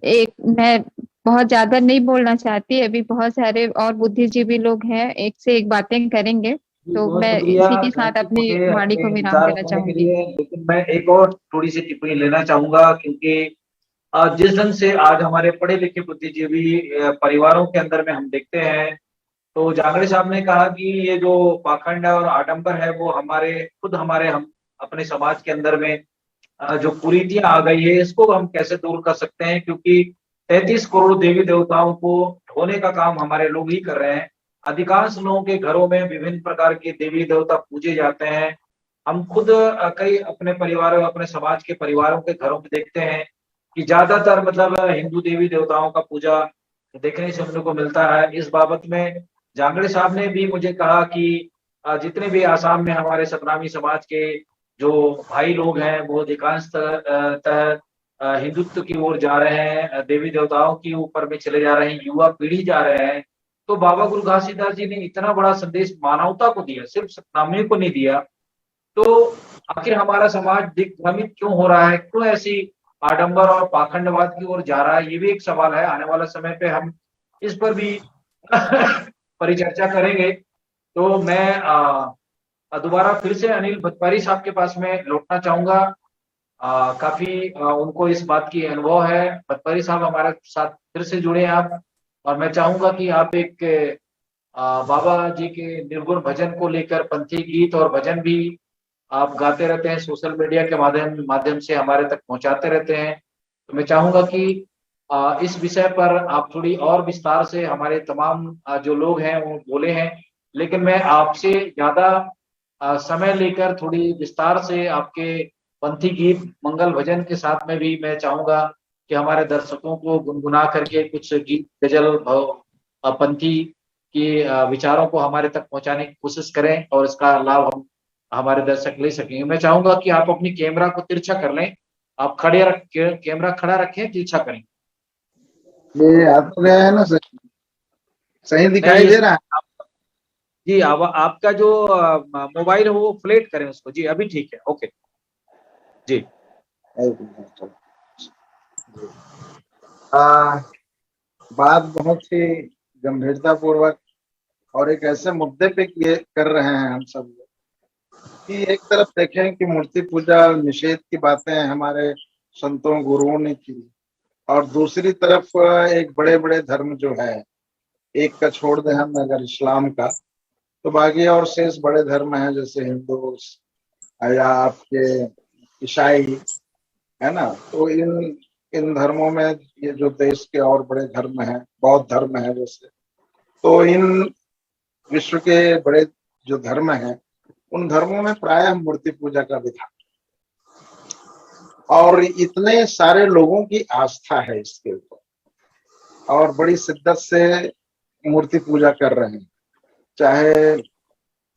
एक मैं बहुत ज्यादा नहीं बोलना चाहती, अभी बहुत सारे और बुद्धिजीवी लोग हैं, एक से एक बातें करेंगे, तो बहुत मैं शुक्रिया इसी के साथ अपनी वाणी को विराम विचार देना रखने के चाहूंगी। लिए। लेकिन मैं एक और थोड़ी सी टिप्पणी लेना चाहूंगा, क्योंकि जिस ढंग से आज हमारे पढ़े लिखे बुद्धिजीवी परिवारों के अंदर में हम देखते हैं, तो जांगड़े साहब ने कहा कि ये जो पाखंड और आडंबर है वो हमारे हम अपने समाज के अंदर में जो कुरीतियां आ गई है, इसको हम कैसे दूर कर सकते हैं, क्योंकि 33 करोड़ देवी देवताओं को ढोने का काम हमारे लोग ही कर रहे हैं। अधिकांश लोगों के घरों में विभिन्न प्रकार के देवी देवता पूजे जाते हैं। हम खुद कई अपने परिवारों, अपने समाज के परिवारों के घरों में देखते हैं कि ज्यादातर मतलब हिंदू देवी देवताओं का पूजा देखने से हम लोग को मिलता है। इस बाबत में जांगड़े साहब ने भी मुझे कहा कि जितने भी आसाम में हमारे सतनामी समाज के जो भाई लोग हैं, वो अधिकांश हिंदुत्व की ओर जा रहे हैं, देवी देवताओं के ऊपर में चले जा रहे हैं, युवा पीढ़ी जा रहे हैं। तो बाबा गुरु घासीदास जी ने इतना बड़ा संदेश मानवता को दिया, सिर्फ सतनामी को नहीं दिया। तो आखिर हमारा समाज दिग्भ्रमित क्यों हो रहा है, क्यों ऐसी आडंबर और पाखंडवाद की ओर जा रहा है, ये भी एक सवाल है। आने वाला समय पे हम इस पर भी परिचर्चा करेंगे। तो मैं दोबारा फिर से अनिल भतपारी साहब के पास में लौटना चाहूंगा। काफी उनको इस बात की अनुभव है। भतपारी साहब हमारे साथ फिर से जुड़े आप, और मैं चाहूंगा कि आप एक बाबा जी के निर्गुण भजन को लेकर पंथी गीत और भजन भी आप गाते रहते हैं, सोशल मीडिया के माध्यम से हमारे तक पहुंचाते रहते हैं। तो मैं चाहूंगा कि इस विषय पर आप थोड़ी और विस्तार से, हमारे तमाम जो लोग हैं वो बोले हैं, लेकिन मैं आपसे ज्यादा समय लेकर थोड़ी विस्तार से आपके पंथी गीत मंगल भजन के साथ में भी मैं चाहूंगा कि हमारे दर्शकों को गुनगुना करके कुछ गीत गजल पंथी की विचारों को हमारे तक पहुंचाने की कोशिश करें, और इसका लाभ हम हमारे दर्शक ले सकेंगे। मैं चाहूंगा कि आप अपनी कैमरा को तिरछा कर लें आप खड़े रख कैमरा खड़ा रखें कि इच्छा करें? ये आ तो गया है ना, सही सही दिखाई नहीं, दे रहा है। जी अब आपका जो मोबाइल है वो फ्लैट करें उसको। जी अभी ठीक है, ओके जी। एक मिनट, चलो। आ, बात बहुत ही गंभीरता पूर्वक और एक ऐसे मुद्दे पे किए कर रहे हैं हम सब लोग कि एक तरफ देखें कि मूर्ति पूजा निषेध की बातें हमारे संतों गुरुओं ने की, और दूसरी तरफ एक बड़े बड़े धर्म जो है, एक का छोड़ दें हम अगर इस्लाम का, तो बाकी और शेष बड़े धर्म हैं जैसे हिंदू या आपके ईसाई, है ना। तो इन इन धर्मों में, ये जो देश के और बड़े धर्म हैं, बौद्ध धर्म है जैसे, तो इन विश्व के बड़े जो धर्म हैं, उन धर्मों में प्रायः मूर्ति पूजा का विधान, और इतने सारे लोगों की आस्था है इसके ऊपर और बड़ी शिद्दत से मूर्ति पूजा कर रहे हैं, चाहे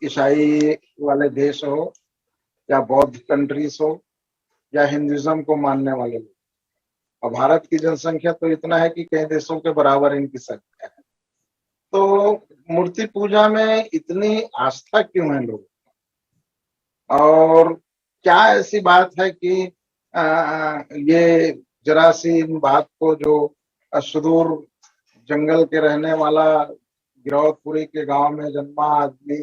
ईसाई वाले देश हो या बौद्ध कंट्रीज हो या हिंदुइज्म को मानने वाले लोग। और भारत की जनसंख्या तो इतना है कि कई देशों के बराबर इनकी संख्या है। तो मूर्ति पूजा में इतनी आस्था क्यों है लोग, और क्या ऐसी बात है कि ये जरा सी इन बात को जो सुदूर जंगल के रहने वाला गिरौदपुरी के गांव में जन्मा आदमी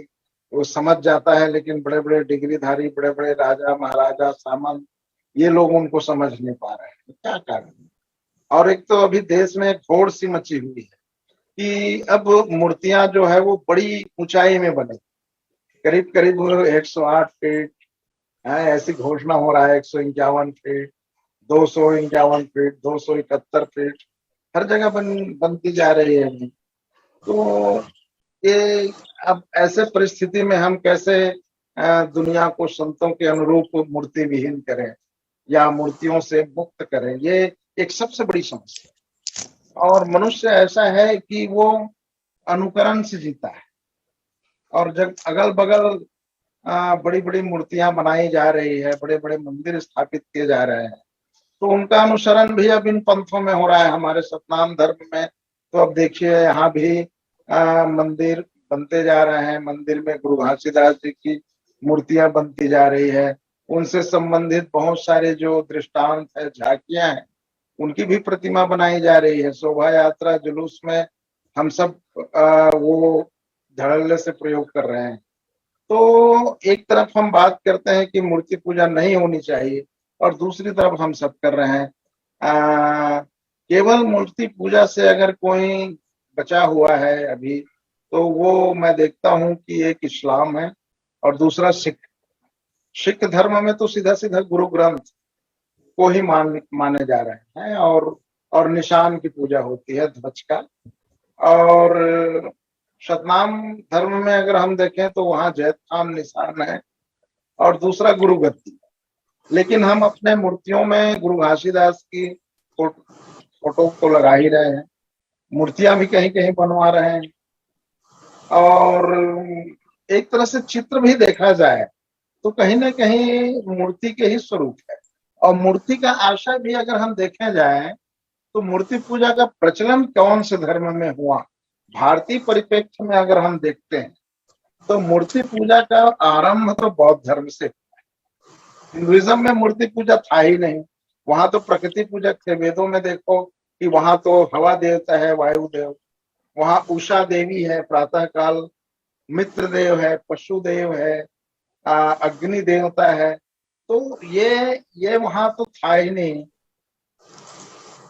वो समझ जाता है, लेकिन बड़े बड़े डिग्रीधारी, बड़े बड़े राजा महाराजा सामंत, ये लोग उनको समझ नहीं पा रहे हैं, क्या कारण। और एक तो अभी देश में एक होड़ सी मची हुई है कि अब मूर्तियां जो है वो बड़ी ऊंचाई में बने, करीब करीब 108 फीट है, ऐसी घोषणा हो रहा है, 151 फीट, 251 फीट, 271 फीट, हर जगह बनती जा रही है। तो ये अब ऐसे परिस्थिति में हम कैसे दुनिया को संतों के अनुरूप मूर्ति विहीन करें या मूर्तियों से मुक्त करें, ये एक सबसे बड़ी समस्या। और मनुष्य ऐसा है कि वो अनुकरण से जीता है, और जब अगल बगल बड़ी बड़ी मूर्तियां बनाई जा रही है, बड़े बड़े मंदिर स्थापित किए जा रहे हैं, तो उनका अनुसरण भी अब इन पंथों में हो रहा है। हमारे सतनाम धर्म में तो अब देखिए यहाँ भी मंदिर बनते जा रहे हैं, मंदिर में गुरु घासीदास जी की मूर्तियां बनती जा रही है, उनसे संबंधित बहुत सारे जो दृष्टांत है, झांकियां हैं, उनकी भी प्रतिमा बनाई जा रही है। शोभा यात्रा जुलूस में हम सब वो धड़ल्ले से प्रयोग कर रहे हैं। तो एक तरफ हम बात करते हैं कि मूर्ति पूजा नहीं होनी चाहिए, और दूसरी तरफ हम सब कर रहे हैं। केवल मूर्ति पूजा से अगर कोई बचा हुआ है अभी, तो वो मैं देखता हूं कि एक इस्लाम है और दूसरा सिख धर्म में तो सीधा सीधा गुरु ग्रंथ को ही माने जा रहे हैं, और निशान की पूजा होती है, ध्वज का। और सतनाम धर्म में अगर हम देखें तो वहां जैतखाम निशान है और दूसरा गुरु गद्दी। लेकिन हम अपने मूर्तियों में गुरु घासीदास की फोटो तो लगा ही रहे हैं, मूर्तियां भी कहीं कहीं बनवा रहे हैं, और एक तरह से चित्र भी देखा जाए तो कहीं ना कहीं मूर्ति के ही स्वरूप है। और मूर्ति का आशय भी अगर हम देखे जाए तो मूर्ति पूजा का प्रचलन कौन से धर्म में हुआ, भारतीय परिप्रेक्ष्य में अगर हम देखते हैं तो मूर्ति पूजा का आरंभ तो बौद्ध धर्म से। हिंदुइज्म में मूर्ति पूजा था ही नहीं, वहां तो प्रकृति पूजक थे। वेदों में देखो कि वहां तो हवा देवता है, वायु देव, वहां उषा देवी है, प्रातः काल मित्र देव है, पशु देव है, अग्नि देवता है। तो ये वहां तो था ही नहीं।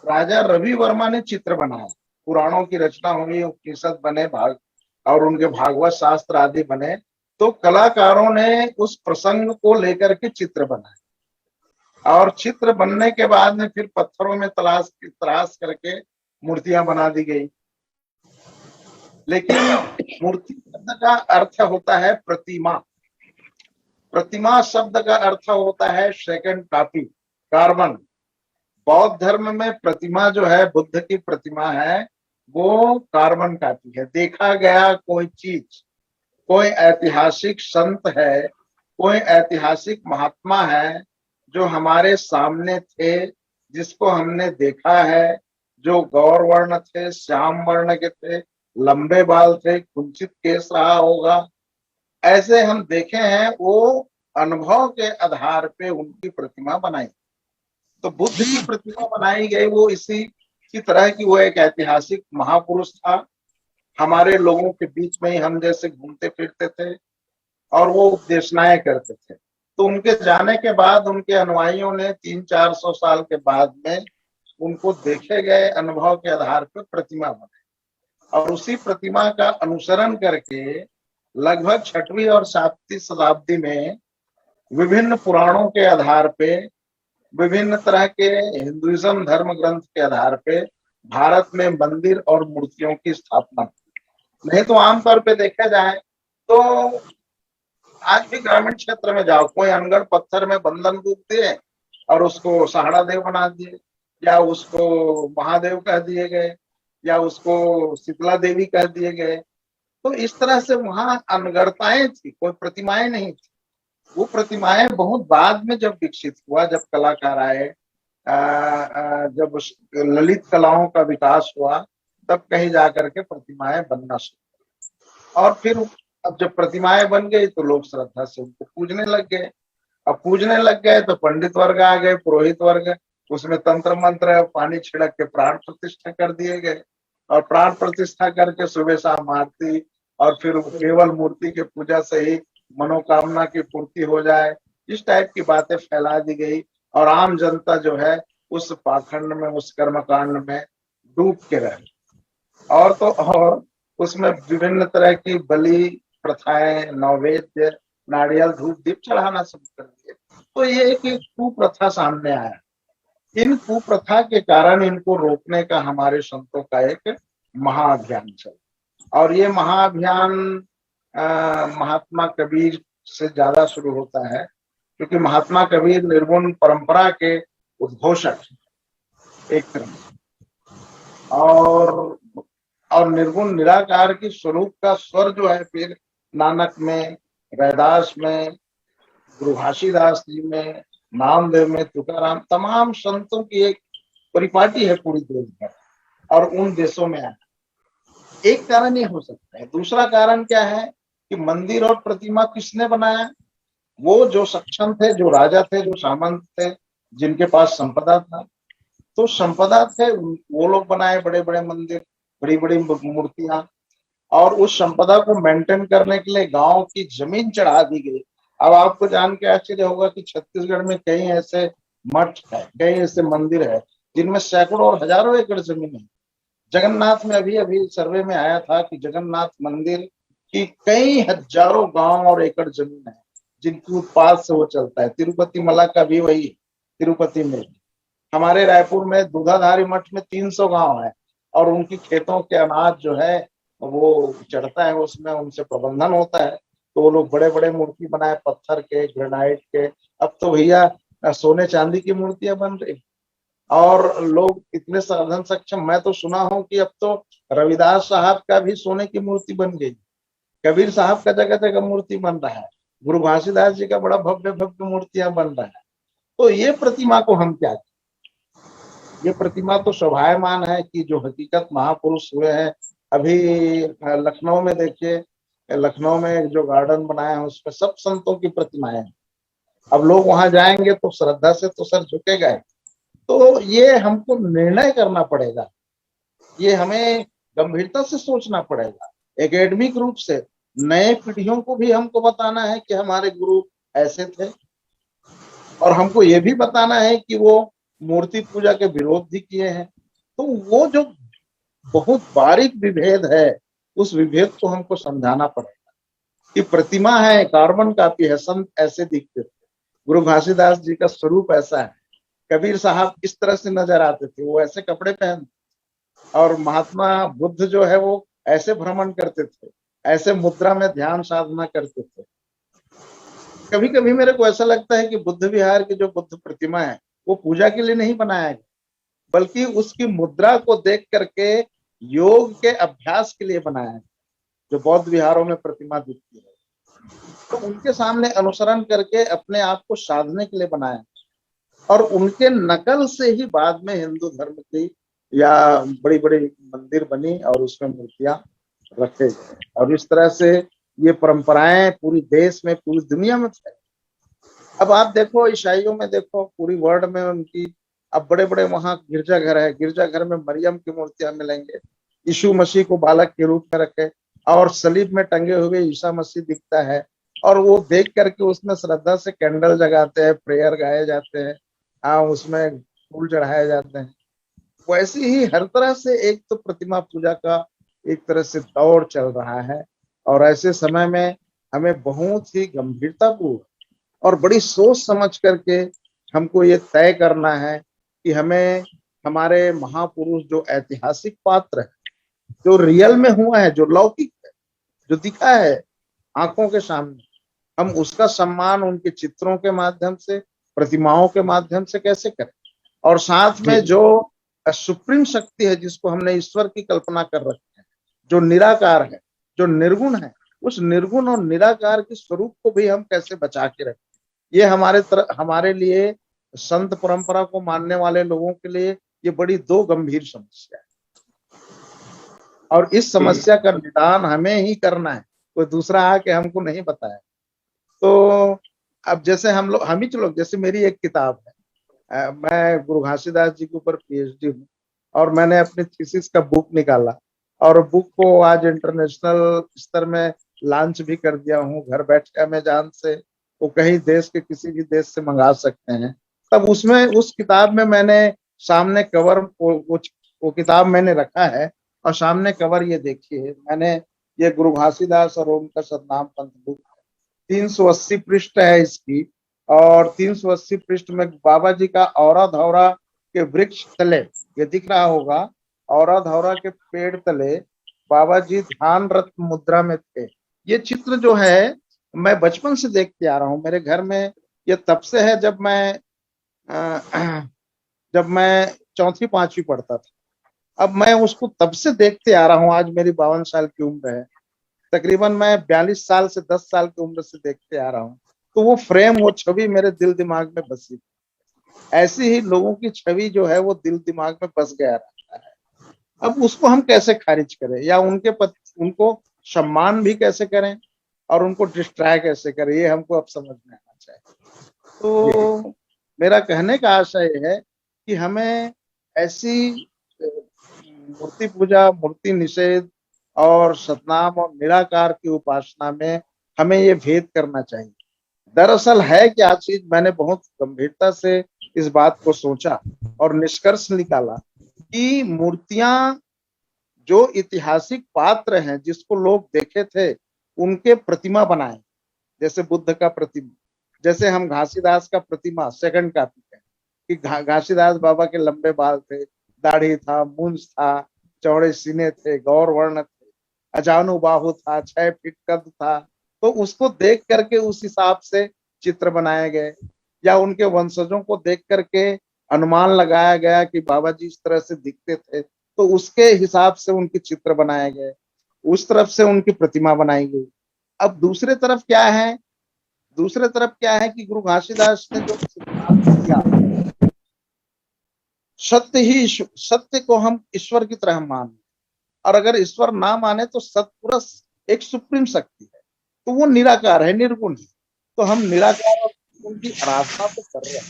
राजा रवि वर्मा ने चित्र बनाया, पुराणों की रचना हुई, उपनिषद बने, भाग और उनके भागवत शास्त्र आदि बने, तो कलाकारों ने उस प्रसंग को लेकर के चित्र बनाए, और चित्र बनने के बाद में फिर पत्थरों में तराश करके मूर्तियां बना दी गई। लेकिन मूर्ति शब्द का अर्थ होता है प्रतिमा, प्रतिमा शब्द का अर्थ होता है सेकंड कॉपी, कार्बन। बौद्ध धर्म में प्रतिमा जो है, बुद्ध की प्रतिमा है, वो कार्बन कॉपी है। देखा गया कोई चीज, कोई ऐतिहासिक संत है, कोई ऐतिहासिक महात्मा है जो हमारे सामने थे, जिसको हमने देखा है, जो गौर वर्ण थे, श्याम वर्ण के थे, लंबे बाल थे, कुंचित केस रहा होगा, ऐसे हम देखे हैं। वो अनुभव के आधार पे उनकी प्रतिमा बनाई। तो बुद्ध की प्रतिमा बनाई गई वो इसी की तरह की, वो एक ऐतिहासिक महापुरुष था। हमारे लोगों के बीच में ही हम जैसे घूमते फिरते थे और वो उपदेशनाएं करते थे। तो उनके जाने के बाद उनके अनुयायियों ने 300-400 साल के बाद में उनको देखे गए अनुभव के आधार पर प्रतिमा बनाई और उसी प्रतिमा का अनुसरण करके लगभग 6वीं और 7वीं शताब्दी में विभिन्न पुराणों के आधार पे, विभिन्न तरह के हिंदुइज्म धर्म ग्रंथ के आधार पे भारत में मंदिर और मूर्तियों की स्थापना। नहीं तो आमतौर पे देखा जाए तो आज भी ग्रामीण क्षेत्र में जाओ, कोई अनगढ़ पत्थर में बंधन रूप दिए और उसको सहाड़ा देव बना दिए, या उसको महादेव कह दिए गए, या उसको शीतला देवी कह दिए गए। तो इस तरह से वहां अनगढ़ताएं थी, कोई प्रतिमाएं नहीं थी। वो प्रतिमाएं बहुत बाद में जब विकसित हुआ, जब कलाकार आए, जब ललित कलाओं का विकास हुआ, तब कहीं जाकर के प्रतिमाएं बनना शुरू। और फिर अब जब प्रतिमाएं बन गई तो लोग श्रद्धा से उनको पूजने लग गए। अब पूजने लग गए तो पंडित वर्ग आ गए, पुरोहित वर्ग, उसमें तंत्र मंत्र पानी छिड़क के प्राण प्रतिष्ठा कर दिए गए और प्राण प्रतिष्ठा करके सुबह शाम आरती और फिर केवल मूर्ति के पूजा से ही मनोकामना की पूर्ति हो जाए, इस टाइप की बातें फैला दी गई और आम जनता जो है उस पाखंड में, उस कर्मकांड में डूब के रहे। और तो और उसमें विभिन्न तरह की बलि प्रथाएं, नैवेद्य, नारियल, धूप दीप चढ़ाना शुरू कर दिए। तो ये एक कुप्रथा सामने आया। इन कुप्रथा के कारण इनको रोकने का हमारे संतों का एक महाअभियान चला और ये महाअभियान महात्मा कबीर से ज्यादा शुरू होता है, क्योंकि महात्मा कबीर निर्गुण परंपरा के उद्घोषक एक तरह और निर्गुण निराकार की स्वरूप का स्वर जो है फिर नानक में, रैदास में, गुरु घासीदास जी में, नामदेव में, तुकाराम, तमाम संतों की एक परिपाटी है पूरी देश भर और उन देशों में आया। एक कारण ये हो सकता है। दूसरा कारण क्या है कि मंदिर और प्रतिमा किसने बनाया? वो जो सक्षम थे, जो राजा थे, जो सामंत थे, जिनके पास संपदा था, तो संपदा थे वो लोग बनाए बड़े बड़े मंदिर, बड़ी बड़ी मूर्तियां, और उस संपदा को मेंटेन करने के लिए गांव की जमीन चढ़ा दी गई। अब आपको जान के आश्चर्य होगा कि छत्तीसगढ़ में कई ऐसे मठ है, कई ऐसे मंदिर है जिनमें सैकड़ों और हजारों एकड़ जमीन है। जगन्नाथ में अभी सर्वे में आया था कि जगन्नाथ मंदिर की कई हजारों गांव और एकड़ जमीन है जिनकी उत्पाद से वो चलता है। तिरुपति मला का भी वही, तिरुपति में हमारे रायपुर में दूधाधारी मठ में 300 गांव है और उनकी खेतों के अनाज जो है वो चढ़ता है, उसमें उनसे प्रबंधन होता है। तो वो लोग बड़े बड़े मूर्ति बनाए, पत्थर के, ग्रेनाइट के। अब तो भैया सोने चांदी की मूर्तियां बन रही और लोग इतने साधन सक्षम। मैं तो सुना हूं कि अब तो रविदास साहब का भी सोने की मूर्ति बन गई, कबीर साहब का जगह जगह मूर्ति बन रहा है, गुरु घासीदास जी का बड़ा भव्य भव्य मूर्तियां बन रहा है। तो ये प्रतिमा को हम क्या करें? ये प्रतिमा तो शोभायमान है कि जो हकीकत महापुरुष हुए हैं। अभी लखनऊ में देखिए, लखनऊ में जो गार्डन बनाया है उसमें सब संतों की प्रतिमाएं हैं। अब लोग वहां जाएंगे तो श्रद्धा से तो सर झुकेगा। तो ये हमको निर्णय करना पड़ेगा, ये हमें गंभीरता से सोचना पड़ेगा। एकेडमिक रूप से नए पीढ़ियों को भी हमको बताना है कि हमारे गुरु ऐसे थे और हमको ये भी बताना है कि वो मूर्ति पूजा के विरोध भी किए हैं। तो वो जो बहुत बारीक विभेद है, उस विभेद को हमको समझाना पड़ेगा कि प्रतिमा है, कार्बन कॉपी है, संत ऐसे दिखते थे, गुरु घासीदास जी का स्वरूप ऐसा है, कबीर साहब इस तरह से नजर आते थे, वो ऐसे कपड़े पहनते, और महात्मा बुद्ध जो है वो ऐसे भ्रमण करते थे, ऐसे मुद्रा में ध्यान साधना करते थे। कभी कभी मेरे को ऐसा लगता है कि बुद्ध विहार की जो बुद्ध प्रतिमा है वो पूजा के लिए नहीं बनाया गया, बल्कि उसकी मुद्रा को देख करके योग के अभ्यास के लिए बनाया है। जो बौद्ध विहारों में प्रतिमा दिखती है तो उनके सामने अनुसरण करके अपने आप को साधने के लिए बनाया। और उनके नकल से ही बाद में हिंदू धर्म की या बड़ी बड़ी मंदिर बनी और उसमें मूर्तियां रखे गए, और इस तरह से ये परंपराएं पूरी देश में, पूरी दुनिया में फैली। अब आप देखो ईसाइयों में, देखो पूरी वर्ल्ड में उनकी अब बड़े बड़े वहां गिरजाघर है, गिरजाघर में मरियम की मूर्तियां मिलेंगे, यीशु मसीह को बालक के रूप में रखे और सलीब में टंगे हुए ईसा मसीह दिखता है, और वो देख करके उसमें श्रद्धा से कैंडल जगाते हैं, प्रेयर गाए जाते हैं, हाँ उसमें फूल चढ़ाए जाते हैं। वैसे ही हर तरह से एक तो प्रतिमा पूजा का एक तरह से दौर चल रहा है, और ऐसे समय में हमें बहुत ही गंभीरतापूर्वक और बड़ी सोच समझ करके हमको ये तय करना है कि हमें हमारे महापुरुष जो ऐतिहासिक पात्र है, जो रियल में हुआ है, जो लौकिक है, जो दिखा है आंखों के सामने, हम उसका सम्मान उनके चित्रों के माध्यम से, प्रतिमाओं के माध्यम से कैसे करें, और साथ में जो सुप्रीम शक्ति है जिसको हमने ईश्वर की कल्पना कर रखी है, जो निराकार है, जो निर्गुण है, उस निर्गुण और निराकार के स्वरूप को भी हम कैसे बचा के रखें। ये हमारे लिए संत परंपरा को मानने वाले लोगों के लिए ये बड़ी दो गंभीर समस्या है, और इस समस्या का निदान हमें ही करना है, कोई दूसरा आके हमको नहीं बताया। तो अब जैसे हम ही लोग, जैसे मेरी एक किताब है, मैं गुरु घासीदास जी के ऊपर पीएचडी हूँ, और मैंने अपनी थीसिस का बुक निकाला, और बुक को आज इंटरनेशनल स्तर में लॉन्च भी कर दिया हूँ। घर बैठे अमेज़न से वो कहीं देश के किसी भी देश से मंगा सकते हैं। तब उसमें उस किताब में मैंने सामने कवर वो किताब मैंने रखा है, और सामने कवर ये देखिए, मैंने ये गुरु घासीदास और उनका सतनाम पंथ बुक 380 पृष्ठ है इसकी, और 380 पृष्ठ में बाबा जी का औरा धौरा के वृक्ष तले, ये दिख रहा होगा, औरा धौरा के पेड़ तले बाबा जी ध्यानरत मुद्रा में थे। ये चित्र जो है मैं बचपन से देखते आ रहा हूँ, मेरे घर में ये तब से है जब मैं चौथी पांचवी पढ़ता था। अब मैं उसको तब से देखते आ रहा हूँ, आज मेरी 52 साल की उम्र है, तकरीबन मैं 42 साल से 10 साल की उम्र से देखते आ रहा हूँ। तो वो फ्रेम, वो छवि मेरे दिल दिमाग में बसी। ऐसी ही लोगों की छवि जो है वो दिल दिमाग में बस गया रहता है। अब उसको हम कैसे खारिज करें, या उनको सम्मान भी कैसे करें और उनको डिस्ट्रॉय कैसे करें, ये हमको अब समझ में आना चाहिए। तो मेरा कहने का आशय है कि हमें ऐसी मूर्ति पूजा, मूर्ति निषेध और सतनाम और निराकार की उपासना में हमें ये भेद करना चाहिए। दरअसल है क्या चीज, मैंने बहुत गंभीरता से इस बात को सोचा और निष्कर्ष निकाला कि मूर्तियां जो ऐतिहासिक पात्र हैं जिसको लोग देखे थे, उनके प्रतिमा बनाए, जैसे बुद्ध का प्रतिमा, जैसे हम घासीदास का प्रतिमा सेकंड कॉपी है कि घासीदास बाबा के लंबे बाल थे, दाढ़ी था, मूंछ था, चौड़े सीने थे, गौर वर्ण थे, अजानु बाहु था, 6 फीट कद था। तो उसको देख करके उस हिसाब से चित्र बनाए गए, या उनके वंशजों को देख करके अनुमान लगाया गया कि बाबा जी इस तरह से दिखते थे, तो उसके हिसाब से उनके चित्र बनाए गए, उस तरफ से उनकी प्रतिमा बनाई गई। अब दूसरे तरफ क्या है कि गुरु घासीदास ने जो सिद्धांत दिया, सत्य को हम ईश्वर की तरह माने, और अगर ईश्वर ना माने तो सत्पुरुष एक सुप्रीम शक्ति है, तो वो निराकार है, निर्गुण है। तो हम निराकार और उनकी आराधना तो कर रहे हैं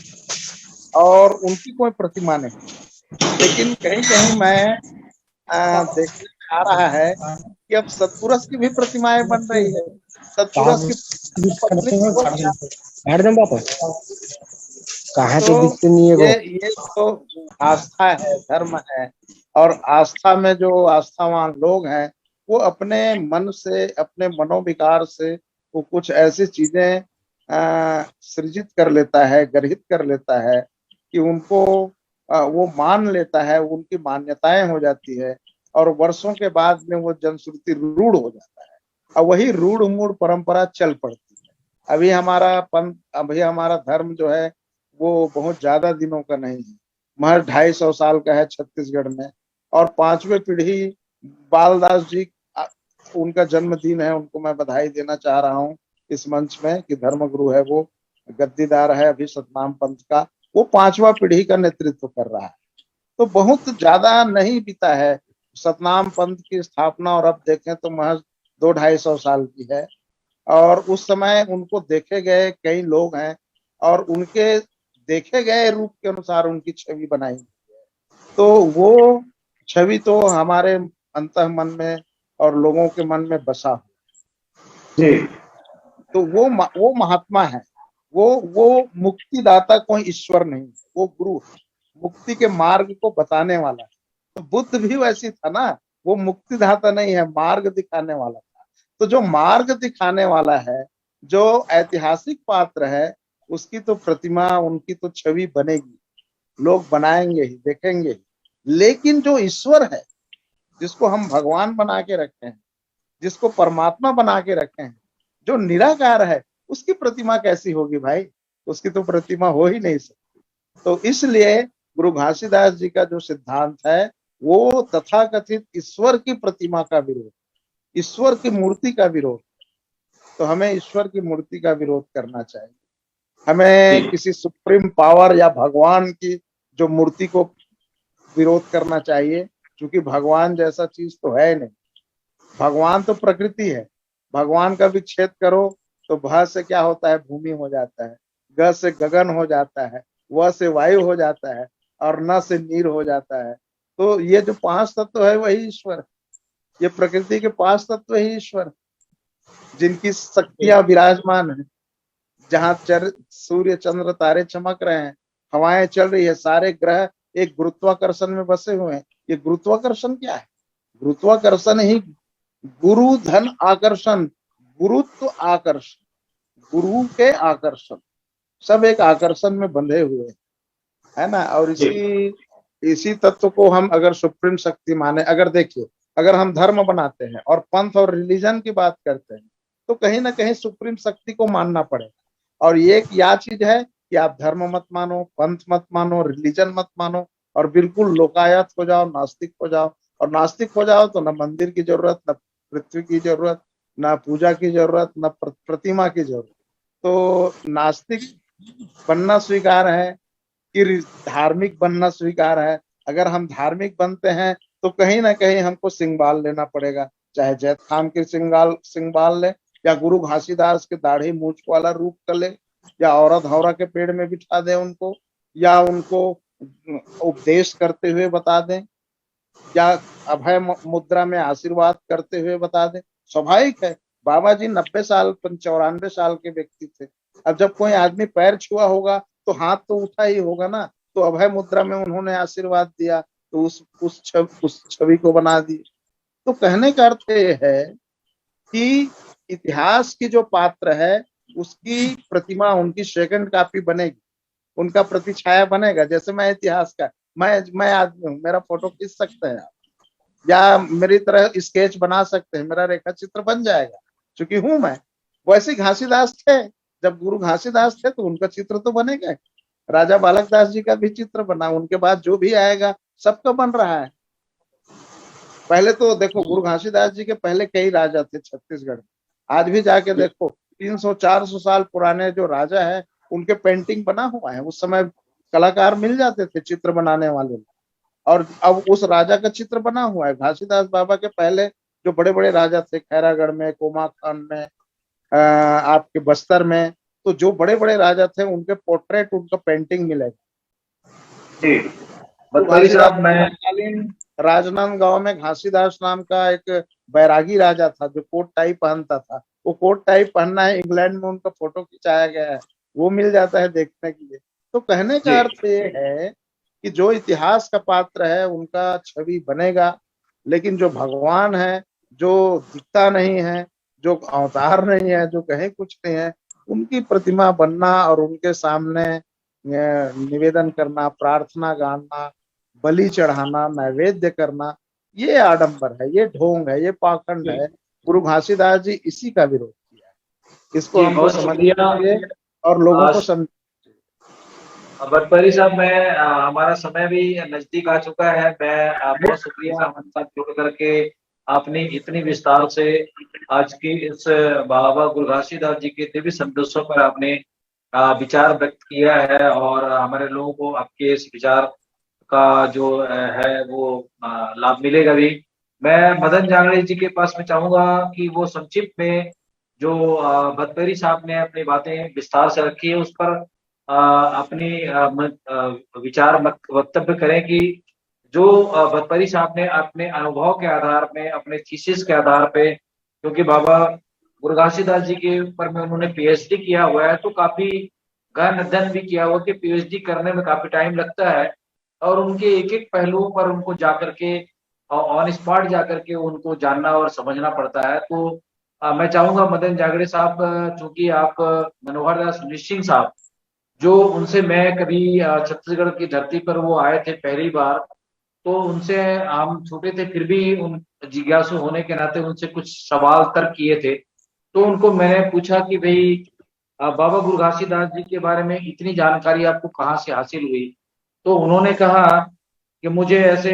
और उनकी कोई प्रतिमा नहीं। लेकिन कहीं कहीं मैं देखने में आ रहा है कि अब सत्पुरुष की भी प्रतिमाएं बन रही है। सत्पुरुष की ये तो आस्था है, धर्म है, और आस्था में जो आस्थावान लोग हैं वो अपने मन से, अपने मनोविकार से वो कुछ ऐसी चीजें सृजित कर लेता है, गर्हित कर लेता है कि उनको वो मान लेता है, उनकी मान्यताएं हो जाती है, और वर्षों के बाद में वो जनश्रुति रूढ़ हो जाता है, और वही रूढ़ मूढ़ परंपरा चल पड़ती है। अभी हमारा धर्म जो है वो बहुत ज्यादा दिनों का नहीं है, महज 250 साल का है छत्तीसगढ़ में। और 5वीं पीढ़ी बालदास जी, उनका जन्मदिन है, उनको मैं बधाई देना चाह रहा हूँ इस मंच में कि धर्मगुरु है, वो गद्दीदार है अभी सतनाम पंथ का। वो 5वां पीढ़ी का नेतृत्व कर रहा है। तो बहुत ज्यादा नहीं बीता है सतनाम पंथ की स्थापना, और अब देखें तो महज 200-250 साल की है। और उस समय उनको देखे गए कई लोग हैं और उनके देखे गए रूप के अनुसार उनकी छवि बनाई गई है। तो वो छवि तो हमारे अंतः मन में और लोगों के मन में बसा हुआ जी तो वो महात्मा है, वो मुक्तिदाता, कोई ईश्वर नहीं, वो गुरु है, मुक्ति के मार्ग को बताने वाला है। तो बुद्ध भी वैसी था ना, वो मुक्तिदाता नहीं है, मार्ग दिखाने वाला था। तो जो मार्ग दिखाने वाला है, जो ऐतिहासिक पात्र है, उसकी तो प्रतिमा, उनकी तो छवि बनेगी, लोग बनाएंगे ही, देखेंगे ही। लेकिन जो ईश्वर है, जिसको हम भगवान बना के रखे हैं, जिसको परमात्मा बना के रखे हैं, जो निराकार है, उसकी प्रतिमा कैसी होगी भाई? उसकी तो प्रतिमा हो ही नहीं सकती। तो इसलिए गुरु घासीदास जी का जो सिद्धांत है, वो तथाकथित ईश्वर की प्रतिमा का विरोध, ईश्वर की मूर्ति का विरोध। तो हमें ईश्वर की मूर्ति का विरोध करना चाहिए। हमें किसी सुप्रीम पावर या भगवान की जो मूर्ति को विरोध करना चाहिए, क्योंकि भगवान जैसा चीज तो है नहीं। भगवान तो प्रकृति है। भगवान का विच्छेद करो तो भ से क्या होता है? भूमि हो जाता है, ग से गगन हो जाता है, व से वायु हो जाता है, और न से नीर हो जाता है। तो ये जो 5 तत्व है वही ईश्वर, ये प्रकृति के 5 तत्व ही ईश्वर, जिनकी शक्तियां विराजमान है। जहाँ सूर्य चंद्र तारे चमक रहे हैं, हवाएं चल रही है, सारे ग्रह एक गुरुत्वाकर्षण में बसे हुए हैं। ये गुरुत्वाकर्षण क्या है? गुरुत्वाकर्षण ही गुरु धन आकर्षण, गुरुत्व आकर्षण, गुरु के आकर्षण, सब एक आकर्षण में बंधे हुए है ना। और इसी तत्व को हम अगर सुप्रीम शक्ति माने, अगर देखिए, अगर हम धर्म बनाते हैं और पंथ और रिलीजन की बात करते हैं, तो कहीं ना कहीं सुप्रीम शक्ति को मानना पड़ेगा। और ये क्या चीज है कि आप धर्म मत मानो, पंथ मत मानो, रिलीजन मत मानो, और बिल्कुल लोकायत हो जाओ, नास्तिक हो जाओ। और नास्तिक हो जाओ तो न मंदिर की जरूरत, न पृथ्वी की जरूरत, न पूजा की जरूरत, न प्रतिमा की जरूरत। तो नास्तिक बनना स्वीकार है कि धार्मिक बनना स्वीकार है? अगर हम धार्मिक बनते हैं तो कहीं ना कहीं हमको सिंगाल लेना पड़ेगा, चाहे जैत खान के सिंगाल ले, या गुरु घासीदास के दाढ़ी मूछ वाला रूप कर ले, या औरत हौरा के पेड़ में बिठा दे उनको, या उनको उपदेश करते हुए बता दें, या अभय मुद्रा में आशीर्वाद करते हुए बता दें। स्वाभाविक है, बाबा जी 90 साल 94 साल के व्यक्ति थे। अब जब कोई आदमी पैर छुआ होगा तो हाथ तो उठा ही होगा ना। तो अभय मुद्रा में उन्होंने आशीर्वाद दिया, तो उस छवि को बना दी। तो कहने का अर्थ ये है कि इतिहास की जो पात्र है, उसकी प्रतिमा, उनकी सेकंड कॉपी बनेगी, उनका प्रतिछाया बनेगा। जैसे मैं इतिहास का, मैं आदमी हूँ, मेरा फोटो खींच सकते हैं आप, या मेरी तरह स्केच बना सकते हैं, मेरा रेखा चित्र बन जाएगा, क्योंकि हूं मैं। वैसे घासीदास थे, जब गुरु घासीदास थे तो उनका चित्र तो बनेगा। राजा बालक दास जी का भी चित्र बना, उनके बाद जो भी आएगा सबका बन रहा है। पहले तो देखो, गुरु घासीदास जी के पहले कई राजा थे छत्तीसगढ़ में। आज भी जाके देखो, 300-400 साल पुराने जो राजा है, उनके पेंटिंग बना हुआ है। उस समय कलाकार मिल जाते थे, चित्र बनाने वाले, और अब उस राजा का चित्र बना हुआ है। घासीदास बाबा के पहले जो बड़े बड़े राजा थे, खैरागढ़ में, कोमाखान में, आपके बस्तर में, तो जो बड़े बड़े राजा थे उनके पोर्ट्रेट, उनका पेंटिंग मिलेगा। जी राजनांदगांव में घासीदास नाम का एक बैरागी राजा था, जो कोट टाई पहनता था। वो कोट टाई पहनना है, इंग्लैंड में उनका फोटो खिंचाया गया है, वो मिल जाता है देखने के लिए। तो कहने का अर्थ ये है कि जो इतिहास का पात्र है उनका छवि बनेगा, लेकिन जो भगवान है, जो दिखता नहीं है, जो अवतार नहीं है, जो कहीं कुछ नहीं है, उनकी प्रतिमा बनना और उनके सामने निवेदन करना, प्रार्थना गाना, बलि चढ़ाना, नैवेद्य करना, ये आडंबर है, ये ढोंग है, ये पाखंड है। गुरु घासीदास जी इसी का विरोध किया है। इसको हमको समझिए और लोगों को समझ। भट्टपारी साहब, मैं हमारा समय भी नजदीक आ चुका है। मैं बहुत शुक्रिया हमारे साथ जुड़ करके आपने इतनी विस्तार से आज की इस बाबा गुरु घासीदास जी के दिव्य संदेशों पर आपने विचार व्यक्त किया है और हमारे लोगों को आपके इस विचार का जो है वो लाभ मिलेगा भी। मैं मदन जांगड़े जी के पास में चाहूंगा कि वो संक्षिप्त में जो भतपरी साहब ने अपनी बातें विस्तार से रखी है उस पर अपनी विचार वक्तव्य करें कि जो भतपरी साहब ने अपने अनुभव के आधार में, अपने थीसिस के आधार पे, क्योंकि बाबा गुरु घासीदास जी के ऊपर में उन्होंने पीएचडी किया हुआ है, तो काफी गहन अध्ययन भी किया हुआ कि पीएचडी करने में काफी टाइम लगता है और उनके एक एक पहलुओं पर उनको जाकर के ऑन स्पॉट जाकर के उनको जानना और समझना पड़ता है। तो मैं चाहूंगा मदन जांगड़े साहब, चूंकि आप मनोहर दास निश्चिंग साहब, जो उनसे मैं कभी छत्तीसगढ़ की धरती पर वो आए थे पहली बार, तो उनसे हम छोटे थे फिर भी उन जिज्ञासु होने के नाते उनसे कुछ सवाल तर्क किए थे। तो उनको मैंने पूछा कि भाई बाबा गुरु घासीदास जी के बारे में इतनी जानकारी आपको कहाँ से हासिल हुई? तो उन्होंने कहा कि मुझे ऐसे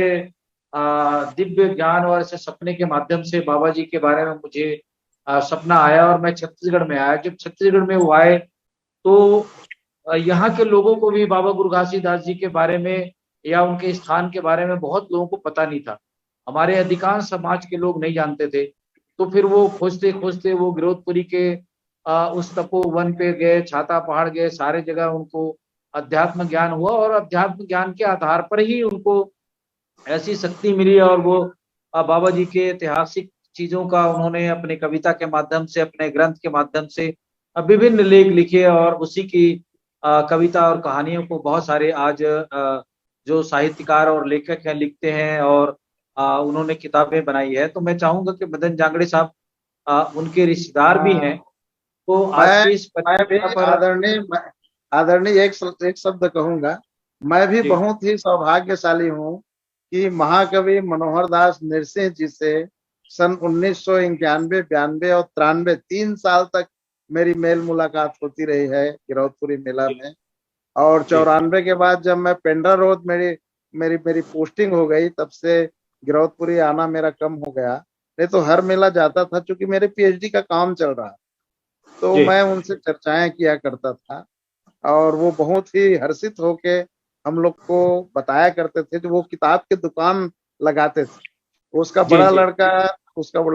दिव्य ज्ञान और ऐसे सपने के माध्यम से बाबा जी के बारे में मुझे सपना आया और मैं छत्तीसगढ़ में आया। जब छत्तीसगढ़ में वो आए तो यहाँ के लोगों को भी बाबा गुरु घासीदास जी के बारे में या उनके स्थान के बारे में बहुत लोगों को पता नहीं था। हमारे अधिकांश समाज के लोग नहीं जानते थे। तो फिर वो खोजते खोजते वो गिरौदपुरी के उस तपोवन पे गए, छाता पहाड़ गए, सारे जगह उनको अध्यात्म ज्ञान हुआ और अध्यात्म ज्ञान के आधार पर ही उनको ऐसी शक्ति मिली और वो बाबा जी के ऐतिहासिक चीजों का उन्होंने अपने कविता के माध्यम से, अपने ग्रंथ के माध्यम से विभिन्न लेख लिखे और उसी की कविता और कहानियों को बहुत सारे आज जो साहित्यकार और लेखक हैं लिखते हैं और उन्होंने किताबें बनाई है। तो मैं चाहूंगा कि मदन जांगड़े साहब उनके रिश्तेदार भी हैं, तो आज की इस पर आदरणीय एक शब्द कहूंगा। मैं भी बहुत ही सौभाग्यशाली हूँ कि महाकवि मनोहर दास निरसिंह जी से सन 1991, 92 और 93 3 साल तक मेरी मेल मुलाकात होती रही है गिरौदपुरी मेला में। और 94 के बाद जब मैं पेंड्रा रोड मेरी पोस्टिंग हो गई, तब से गिरौदपुरी आना मेरा कम हो गया। नहीं तो हर मेला जाता था, क्योंकि मेरे पीएचडी का काम चल रहा, तो मैं उनसे चर्चाएं किया करता था और वो बहुत ही हर्षित होके हम लोग को बताया करते थे। जो वो किताब की दुकान लगाते थे, उसका बड़ा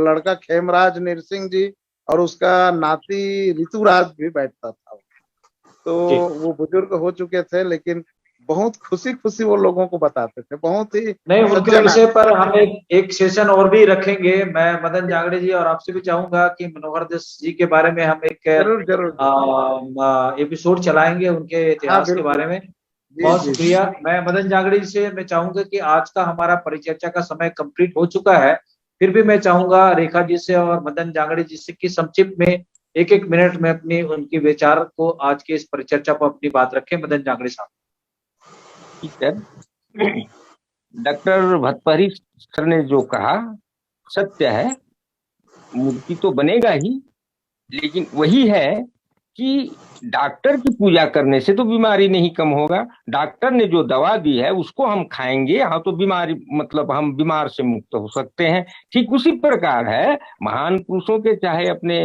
लड़का खेमराज निरसिंह जी और उसका नाती ऋतुराज भी बैठता था। तो वो बुजुर्ग हो चुके थे, लेकिन बहुत खुशी वो लोगों को बताते थे। बहुत ही नहीं, उनके विषय पर हम एक सेशन और भी रखेंगे। मैं मदन जांगड़े जी और आपसे भी चाहूंगा कि मनोहर दास जी के बारे में हम एक जरूर एपिसोड चलाएंगे उनके इतिहास के बारे में। बहुत शुक्रिया। मैं मदन जांगड़े जी से मैं चाहूंगा कि आज का हमारा परिचर्चा का समय कंप्लीट हो चुका है, फिर भी मैं चाहूंगा रेखा जी से और मदन जांगड़े जी से कि संक्षिप्त में एक मिनट में अपनी उनकी विचार को आज के इस परिचर्चा पर अपनी बात रखें। मदन जांगड़े साहब। ठीक है, डॉक्टर भतपरी सर ने जो कहा सत्य है। मूर्ति तो बनेगा ही, लेकिन वही है कि डॉक्टर की पूजा करने से तो बीमारी नहीं कम होगा। डॉक्टर ने जो दवा दी है उसको हम खाएंगे, हाँ, तो बीमारी मतलब हम बीमार से मुक्त हो सकते हैं। ठीक उसी प्रकार है महान पुरुषों के, चाहे अपने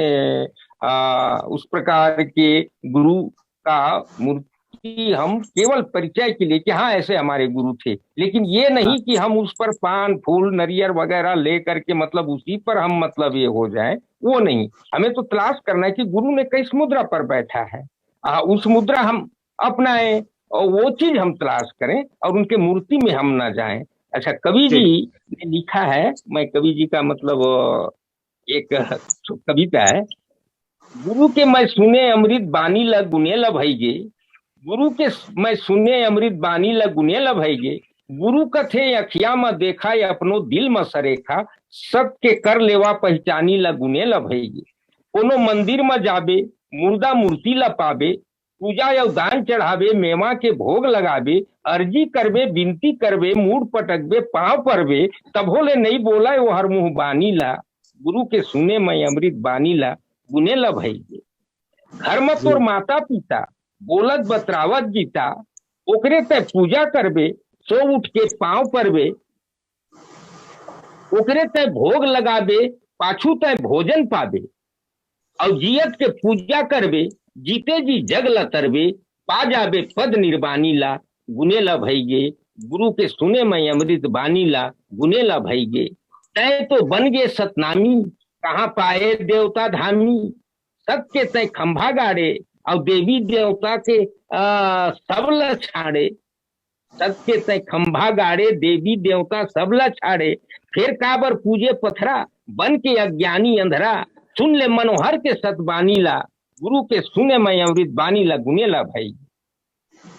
उस प्रकार के गुरु का मूर्ति हम केवल परिचय के लिए कि हाँ ऐसे हमारे गुरु थे, लेकिन ये नहीं कि हम उस पर पान फूल नरियर वगैरह ले करके मतलब उसी पर हम मतलब ये हो जाए, वो नहीं। हमें तो तलाश करना है कि गुरु ने किस मुद्रा पर बैठा है, उस मुद्रा हम अपनाएं और वो चीज हम तलाश करें और उनके मूर्ति में हम ना जाएं। अच्छा, कवि जी ने लिखा है, मैं कवि जी का मतलब एक कविता है। गुरु के मैं सुने अमृत बानी ल गुने ल भईगे, गुरु के मैं सुने अमृत बानी ल गुने ल भईगे, गुरु कथे अखिया में देखा या अपनो दिल में सरेखा, सबके कर लेवा पहचानी ल गुने ल भईगे। कोनो मंदिर में जाबे मुर्दा मूर्ति ल पाबे, पूजा या दान चढ़ावे मेवा के भोग लगावे, अर्जी करबे विनती करबे मूड पटकबे पांव परबे, तभो ले नहीं बोला वो हर मुंह बानी ला, गुरु के सुने मैं अमृत बानी ला गुने ल भईगे। घर में तोर माता पिता बोलत बतरावत गीता, ओकरे ते पूजा करबे सो उठ के पांव परबे, ओकरे ते भोग लगाबे पाछू ते भोजन पाबे, और जियत के पूजा करबे जीते जी जग लतरबे, पा जाबे पद निर्वाणी ला, गुने ला भईगे, गुरु के सुने मैं अमृत बानी ला, गुने ला भईगे। तय तो बन गे सतनामी, कहाँ पाए देवता धामी, सत्य तय खंभा गाड़े, और देवी देवता के सब ल छाड़े। सत्य तय खंभा गाड़े, देवी देवता सब ल छाड़े, फिर काबर पूजे पथरा, बन के अज्ञानी अंधरा, सुन ले मनोहर के सतबानी ला, गुरु के सुने मैं अमृत बानी ला, गुने ला भाई।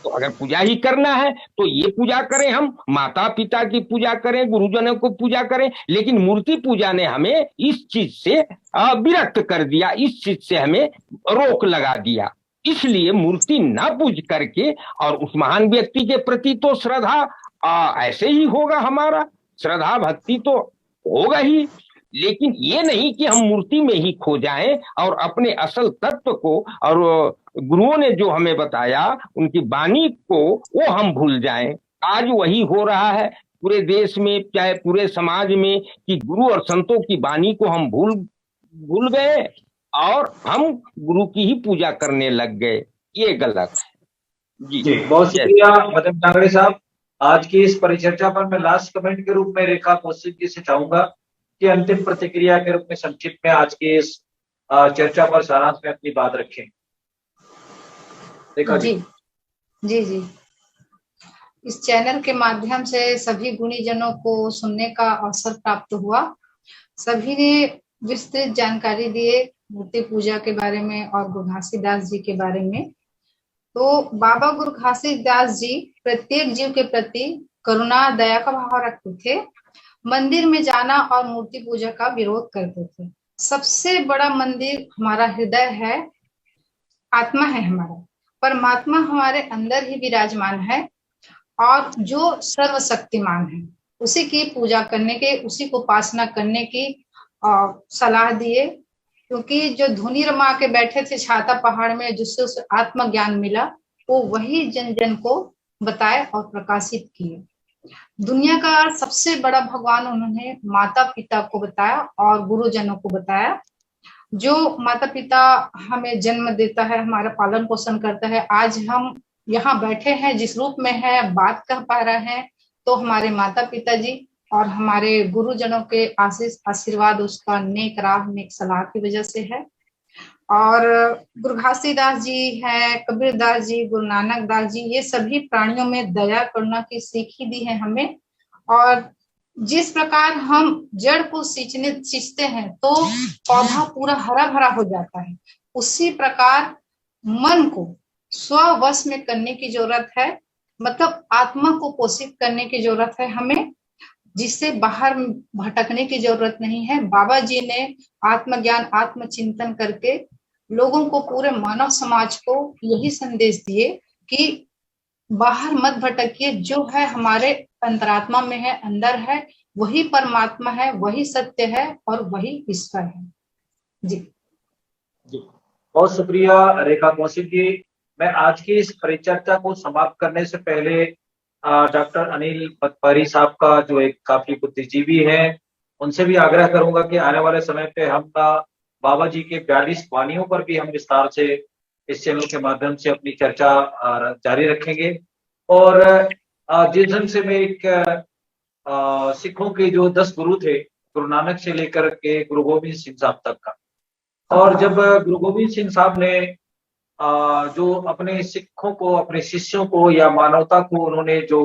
तो अगर पूजा ही करना है तो ये पूजा करें, हम माता पिता की पूजा करें, गुरुजनों को पूजा करें, लेकिन मूर्ति पूजा ने हमें इस चीज से विरक्त कर दिया, इस चीज से हमें रोक लगा दिया। इसलिए मूर्ति ना पूज करके और उस महान व्यक्ति के प्रति तो श्रद्धा ऐसे ही होगा, हमारा श्रद्धा भक्ति तो होगा ही, लेकिन ये नहीं कि हम मूर्ति में ही खो जाएं और अपने असल तत्व को और गुरुओं ने जो हमें बताया उनकी वाणी को वो हम भूल जाएं। आज वही हो रहा है पूरे देश में, चाहे पूरे समाज में, कि गुरु और संतों की वाणी को हम भूल गए और हम गुरु की ही पूजा करने लग गए। ये गलत है। जी बहुत शुक्रिया मदन नागड़े साहब। आज की इस परिचर्चा पर मैं लास्ट कमेंट के रूप में रेखा कौशिक जी से चाहूंगा कि अंतिम प्रतिक्रिया के रूप में संक्षिप्त में आज की इस चर्चा पर सारांश में अपनी बात रखें। रेखा जी। जी जी, इस चैनल के माध्यम से सभी गुणीजनों को सुनने का अवसर प्राप्त हुआ। सभी ने विस्तृत जानकारी दिए मूर्ति पूजा के बारे में और गुरु घासीदास जी के बारे में। तो बाबा गुरु घासीदास जी प्रत्येक जीव के प्रति करुणा दया का भाव रखते थे। मंदिर में जाना और मूर्ति पूजा का विरोध करते थे। सबसे बड़ा मंदिर हमारा हृदय है, आत्मा है हमारा, परमात्मा हमारे अंदर ही विराजमान है और जो सर्वशक्तिमान है उसी की पूजा करने के, उसी को उपासना करने की सलाह दिए। क्योंकि जो धुनी रमा के बैठे थे छाता पहाड़ में, जिससे उसे आत्मज्ञान मिला, वो वही जन जन को बताए और प्रकाशित किए। दुनिया का सबसे बड़ा भगवान उन्होंने माता पिता को बताया और गुरुजनों को बताया। जो माता पिता हमें जन्म देता है, हमारा पालन पोषण करता है, आज हम यहाँ बैठे हैं जिस रूप में है, बात कह पा रहे हैं, तो हमारे माता पिता जी और हमारे गुरुजनों के आशीष आशीर्वाद, उसका नेक राह नेक सलाह की वजह से है। और गुरु घासीदास जी है, कबीरदास जी, गुरु नानक दास जी, ये सभी प्राणियों में दया करुणा की सीख ही दी है हमें। और जिस प्रकार हम जड़ को सींचते हैं तो पौधा पूरा हरा भरा हो जाता है, उसी प्रकार मन को स्ववश में करने की जरूरत है। मतलब आत्मा को पोषित करने की जरूरत है हमें, जिससे बाहर भटकने की जरूरत नहीं है। बाबा जी ने आत्मज्ञान आत्मचिंतन करके लोगों को, पूरे मानव समाज को यही संदेश दिए कि बाहर मत भटकिए, जो है हमारे अंतरात्मा में है, अंदर है, वही परमात्मा है, वही सत्य है और वही ईश्वर है। जी बहुत शुक्रिया रेखा कौशिक जी। मैं आज की इस परिचर्चा को समाप्त करने से पहले डॉक्टर अनिल पटवारी साहब का, जो एक काफी बुद्धिजीवी हैं, उनसे भी आग्रह करूंगा कि आने वाले समय पे हम बाबा जी के 42 वाणियों पर भी हम विस्तार से इस चैनल के माध्यम से अपनी चर्चा जारी रखेंगे। और जिस ढंग से मैं एक सिखों के जो 10 गुरु थे, गुरु नानक से लेकर के गुरु गोविंद सिंह साहब तक का, और जब गुरु गोविंद सिंह साहब ने जो अपने सिखों को, अपने शिष्यों को या मानवता को, उन्होंने जो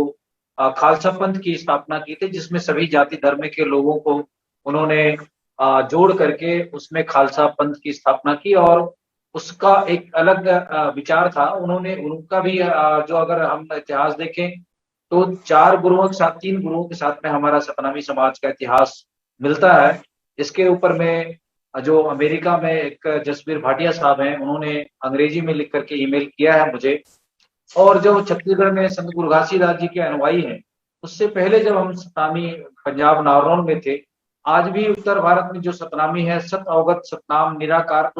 खालसा पंथ की स्थापना की थी, जिसमें सभी जाति धर्म के लोगों को उन्होंने जोड़ करके उसमें खालसा पंथ की स्थापना की। और उसका एक अलग विचार था। उन्होंने, उनका भी जो अगर हम इतिहास देखें तो 4 गुरुओं के साथ, 3 गुरुओं के साथ में हमारा सतनामी समाज का इतिहास मिलता है। इसके ऊपर में जो अमेरिका में एक जसबीर भाटिया साहब हैं, उन्होंने अंग्रेजी में लिख करके ईमेल किया है मुझे। और जो छत्तीसगढ़ में संत गुरु घासीदास जी के अनुयायी हैं, उससे पहले जब हम सतनामी पंजाब नारनौल में थे, आज भी उत्तर भारत में जो सतनामी है, सत अवगत सतनाम निराकार,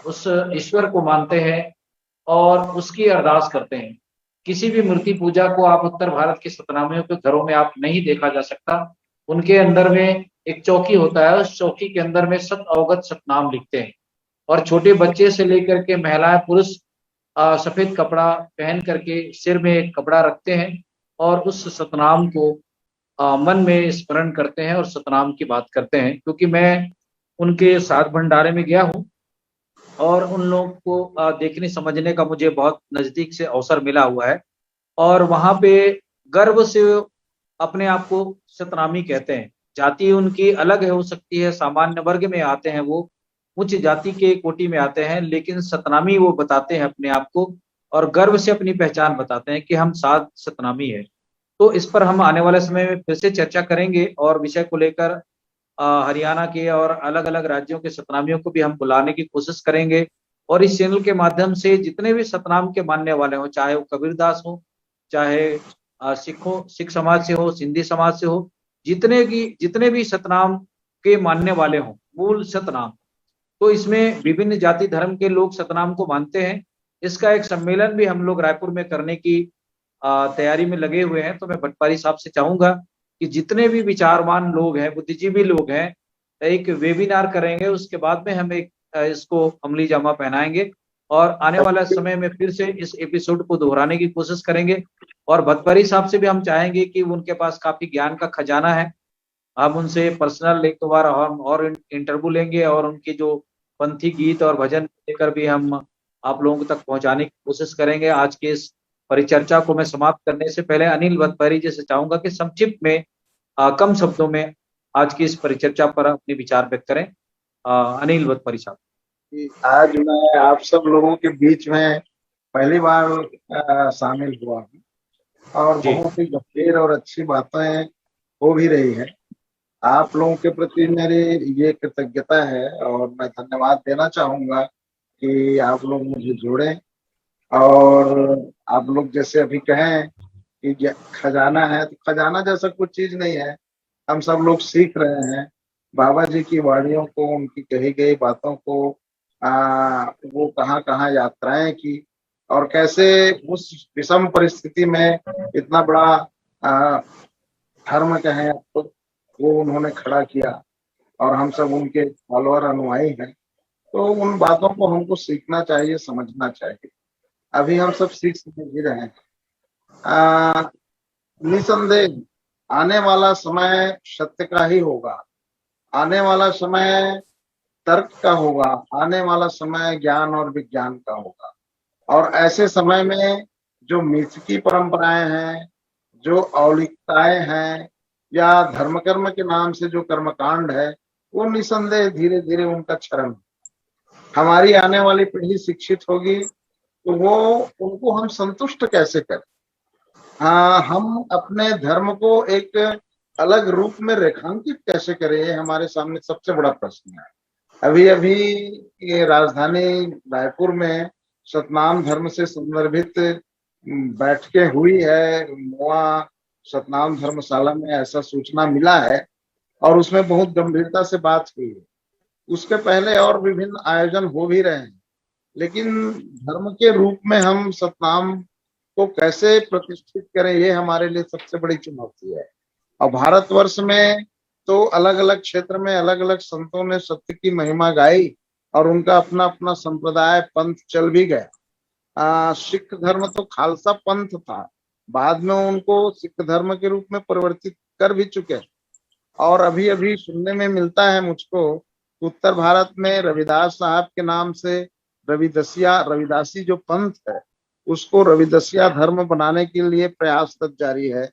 उस ईश्वर को मानते हैं और उसकी अरदास करते हैं। किसी भी मूर्ति पूजा को आप उत्तर भारत के सतनामियों के घरों में आप नहीं देखा जा सकता। उनके अंदर में एक चौकी होता है, उस चौकी के अंदर में सत अवगत सतनाम लिखते हैं। और छोटे बच्चे से लेकर के महिलाएं पुरुष सफेद कपड़ा पहन करके सिर में कपड़ा रखते हैं और उस सतनाम को मन में स्मरण करते हैं और सतनाम की बात करते हैं। क्योंकि मैं उनके साथ भंडारे में गया हूँ और उन लोगों को देखने समझने का मुझे बहुत नजदीक से अवसर मिला हुआ है और वहां पे गर्व से अपने आप को सतनामी कहते हैं। जाति उनकी अलग है, हो सकती है सामान्य वर्ग में आते हैं, वो उच्च जाति के कोटि में आते हैं, लेकिन सतनामी वो बताते हैं अपने आप को और गर्व से अपनी पहचान बताते हैं कि हम सात सतनामी है। तो इस पर हम आने वाले समय में फिर से चर्चा करेंगे और विषय को लेकर हरियाणा के और अलग अलग राज्यों के सतनामियों को भी हम बुलाने की कोशिश करेंगे और इस चैनल के माध्यम से जितने भी सतनाम के मानने वाले हो, चाहे वो कबीरदास हो, चाहे सिख समाज से हो, सिंधी समाज से हो, जितने भी सतनाम के मानने वाले हों, मूल सतनाम, तो इसमें विभिन्न जाति धर्म के लोग सतनाम को मानते हैं। इसका एक सम्मेलन भी हम लोग रायपुर में करने की तैयारी में लगे हुए हैं। तो मैं भट्टपारी साहब से चाहूंगा कि जितने भी विचारवान लोग हैं, बुद्धिजीवी लोग हैं, एक वेबिनार करेंगे, उसके बाद में हम एक इसको अमली जामा पहनाएंगे और आने वाला समय में फिर से इस एपिसोड को दोहराने की कोशिश करेंगे। और भट्टपारी साहब से भी हम चाहेंगे कि उनके पास काफी ज्ञान का खजाना है, हम उनसे पर्सनल एक दो बार हम और इंटरव्यू लेंगे और उनकी जो पंथी गीत और भजन लेकर भी हम आप लोगों तक पहुंचाने की कोशिश करेंगे। आज के इस परिचर्चा को मैं समाप्त करने से पहले अनिल भट्टपारी जी से चाहूंगा कि संक्षिप्त में कम शब्दों में आज की इस परिचर्चा पर अपने विचार व्यक्त करें। अनिल भट्टपारी साहब। आज मैं आप सब लोगों के बीच में पहली बार शामिल हुआ हूँ और बहुत ही गंभीर और अच्छी बातें हो भी रही है। आप लोगों के प्रति मेरी ये कृतज्ञता है और मैं धन्यवाद देना चाहूंगा कि आप लोग मुझे जोड़े और आप लोग जैसे अभी कहें कि खजाना है, तो खजाना जैसा कुछ चीज नहीं है। हम सब लोग सीख रहे हैं बाबा जी की वाणियों को, उनकी कही गई बातों को, वो कहाँ कहाँ यात्राएं की और कैसे उस विषम परिस्थिति में इतना बड़ा धर्म कहें तो वो उन्होंने खड़ा किया और हम सब उनके फॉलोअर अनुयायी हैं। तो उन बातों को हमको सीखना चाहिए, समझना चाहिए। अभी हम सब सीख समझ ही रहे हैं। निसंदेह आने वाला समय सत्य का ही होगा, आने वाला समय तर्क का होगा, आने वाला समय ज्ञान और विज्ञान का होगा। और ऐसे समय में जो मिथकी परंपराएं हैं, जो औलिकताएं हैं या धर्म कर्म के नाम से जो कर्मकांड है, वो निसंदेह धीरे धीरे उनका क्षरण। हमारी आने वाली पीढ़ी शिक्षित होगी तो वो उनको हम संतुष्ट कैसे करें? हम अपने धर्म को एक अलग रूप में रेखांकित कैसे करें, ये हमारे सामने सबसे बड़ा प्रश्न है। अभी अभी ये राजधानी रायपुर में सतनाम धर्म से संदर्भित बैठकें हुई है। वहाँ सतनाम धर्मशाला में ऐसा सूचना मिला है और उसमें बहुत गंभीरता से बात हुई है। उसके पहले और विभिन्न आयोजन हो भी रहे हैं, लेकिन धर्म के रूप में हम सतनाम को कैसे प्रतिष्ठित करें, ये हमारे लिए सबसे बड़ी चुनौती है। और भारतवर्ष में तो अलग अलग क्षेत्र में अलग अलग संतों ने सत्य की महिमा गाई और उनका अपना अपना संप्रदाय पंथ चल भी गया। सिख धर्म तो खालसा पंथ था, बाद में उनको सिख धर्म के रूप में परिवर्तित कर भी चुके। और अभी अभी सुनने में मिलता है मुझको, उत्तर भारत में रविदास साहब के नाम से रविदासी जो पंथ है, उसको रविदसिया धर्म बनाने के लिए प्रयास तक जारी है।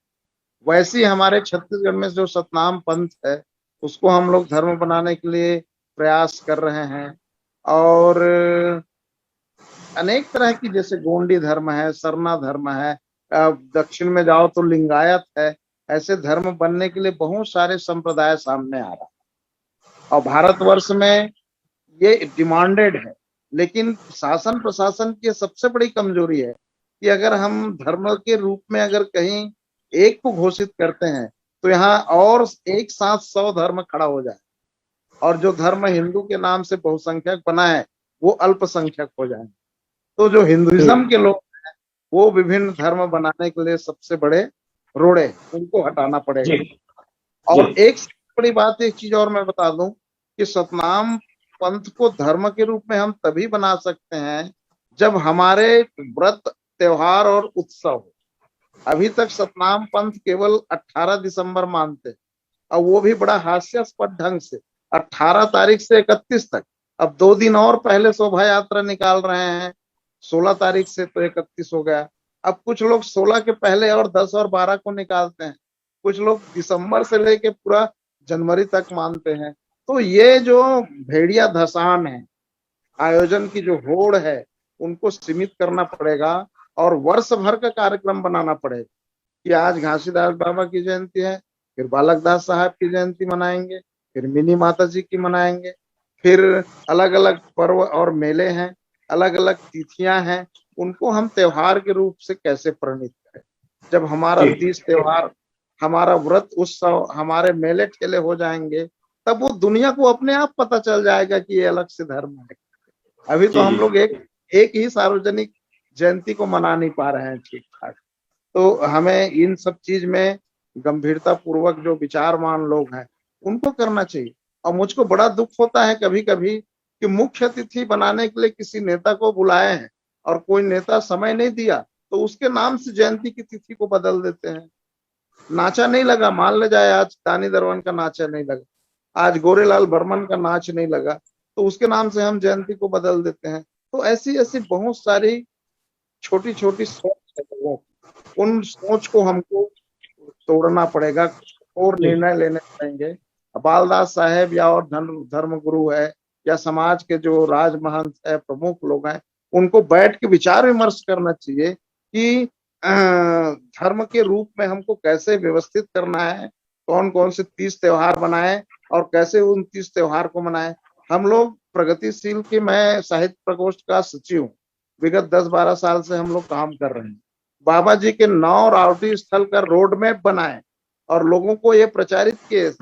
वैसे हमारे छत्तीसगढ़ में जो सतनाम पंथ है, उसको हम लोग धर्म बनाने के लिए प्रयास कर रहे हैं। और अनेक तरह की, जैसे गोंडी धर्म है, सरना धर्म है, दक्षिण में जाओ तो लिंगायत है, ऐसे धर्म बनने के लिए बहुत सारे संप्रदाय सामने आ रहा है और भारतवर्ष में ये डिमांडेड है। लेकिन शासन प्रशासन की सबसे बड़ी कमजोरी है कि अगर हम धर्म के रूप में अगर कहीं एक को घोषित करते हैं तो यहाँ और एक साथ 100 धर्म खड़ा हो जाए और जो धर्म हिंदू के नाम से बहुसंख्यक बना है वो अल्पसंख्यक हो जाए। तो जो हिंदुइज्म के लोग हैं वो विभिन्न धर्म बनाने के लिए सबसे बड़े रोड़े, उनको हटाना पड़ेगा। और एक बड़ी बात, एक चीज और मैं बता दूं कि सतनाम पंथ को धर्म के रूप में हम तभी बना सकते हैं जब हमारे व्रत, त्योहार और उत्सव हो। अभी तक सतनाम पंथ केवल 18 दिसंबर मानते, और वो भी बड़ा हास्यास्पद ढंग से 18 तारीख से 31 तक। अब 2 दिन और पहले शोभा यात्रा निकाल रहे हैं, 16 तारीख से तो 31 हो गया। अब कुछ लोग 16 के पहले और 10 और 12 को निकालते हैं, कुछ लोग दिसंबर से लेके पूरा जनवरी तक मानते हैं। तो ये जो भेड़िया धसान है, आयोजन की जो होड़ है, उनको सीमित करना पड़ेगा और वर्ष भर का कार्यक्रम बनाना पड़ेगा कि आज घासीदास बाबा की जयंती है, फिर बालक दास साहब की जयंती मनाएंगे, फिर मिनी माता जी की मनाएंगे, फिर अलग अलग पर्व और मेले हैं, अलग अलग तिथियां हैं, उनको हम त्योहार के रूप से कैसे परिणित करें। जब हमारा तीज त्योहार, हमारा व्रत उत्सव, हमारे मेले ठेले हो जाएंगे, तब वो दुनिया को अपने आप पता चल जाएगा कि ये अलग से धर्म है। अभी तो हम लोग एक ही सार्वजनिक जयंती को मना नहीं पा रहे हैं ठीक ठाक। तो हमें इन सब चीज में गंभीरता पूर्वक जो विचारवान लोग हैं उनको करना चाहिए। और मुझको बड़ा दुख होता है कभी कभी कि मुख्य अतिथि बनाने के लिए किसी नेता को बुलाए हैं और कोई नेता समय नहीं दिया, तो उसके नाम से जयंती की तिथि को बदल देते हैं। नाचा नहीं लगा, मान ले जाए आज दानी दरवन का नाचा नहीं लगा, आज गोरेलाल बर्मन का नाच नहीं लगा, तो उसके नाम से हम जयंती को बदल देते हैं। तो ऐसी ऐसी बहुत सारी छोटी छोटी सोच है लोगों की, उन सोच को हमको तोड़ना पड़ेगा और निर्णय लेने पड़ेंगे। बालदास साहेब या और धर्म गुरु है या समाज के जो राजमहंत है, प्रमुख लोग हैं, उनको बैठ के विचार विमर्श करना चाहिए कि धर्म के रूप में हमको कैसे व्यवस्थित करना है, कौन कौन से 30 त्योहार बनाए और कैसे उन 30 त्योहार को मनाए। हम लोग प्रगतिशील की, मैं साहित्य प्रकोष्ठ का सचिव हूँ, विगत 10-12 साल से हम लोग काम कर रहे हैं। बाबा जी के 9 रावटी स्थल का रोड मैप बनाए और लोगों को ये प्रचारित किए।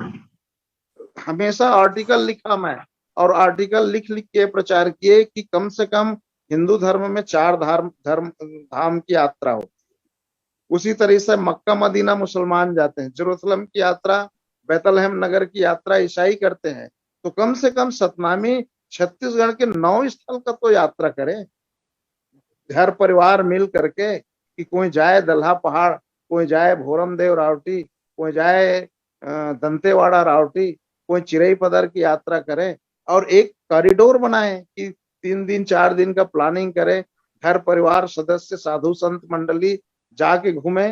हमेशा आर्टिकल लिखा मैं, और आर्टिकल लिख लिख के प्रचार किए कि कम से कम हिंदू धर्म में 4 धाम की यात्रा हो। उसी तरह से मक्का मदीना मुसलमान जाते हैं, जेरूसलम की यात्रा, बैतलहम नगर की यात्रा ईसाई करते हैं, तो कम से कम सतनामी छत्तीसगढ़ के 9 स्थल का तो यात्रा करें, घर परिवार मिल करके, कि कोई जाए दल्हा पहाड़, कोई जाए भोरमदेव रावटी, कोई जाए दंतेवाड़ा रावटी, कोई चिरई पदर की यात्रा करे और एक कॉरिडोर बनाए कि 3 दिन 4 दिन का प्लानिंग करे, घर परिवार सदस्य साधु संत मंडली जाके घूमे।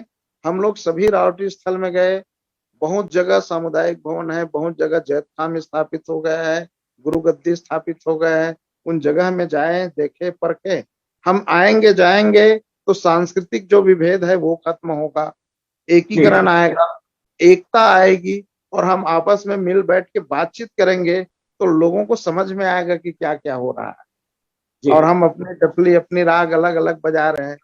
हम लोग सभी रावटी स्थल में गए, बहुत जगह सामुदायिक भवन है, बहुत जगह जैतखाम स्थापित हो गया है, गुरु गद्दी स्थापित हो गया है, उन जगह में जाए, देखे, परखे। हम आएंगे जाएंगे तो सांस्कृतिक जो विभेद है वो खत्म होगा, एकीकरण आएगा, एकता आएगी और हम आपस में मिल बैठ के बातचीत करेंगे तो लोगों को समझ में आएगा कि क्या क्या हो रहा है। और हम अपने डफली, अपनी राग अलग अलग बजा रहे हैं,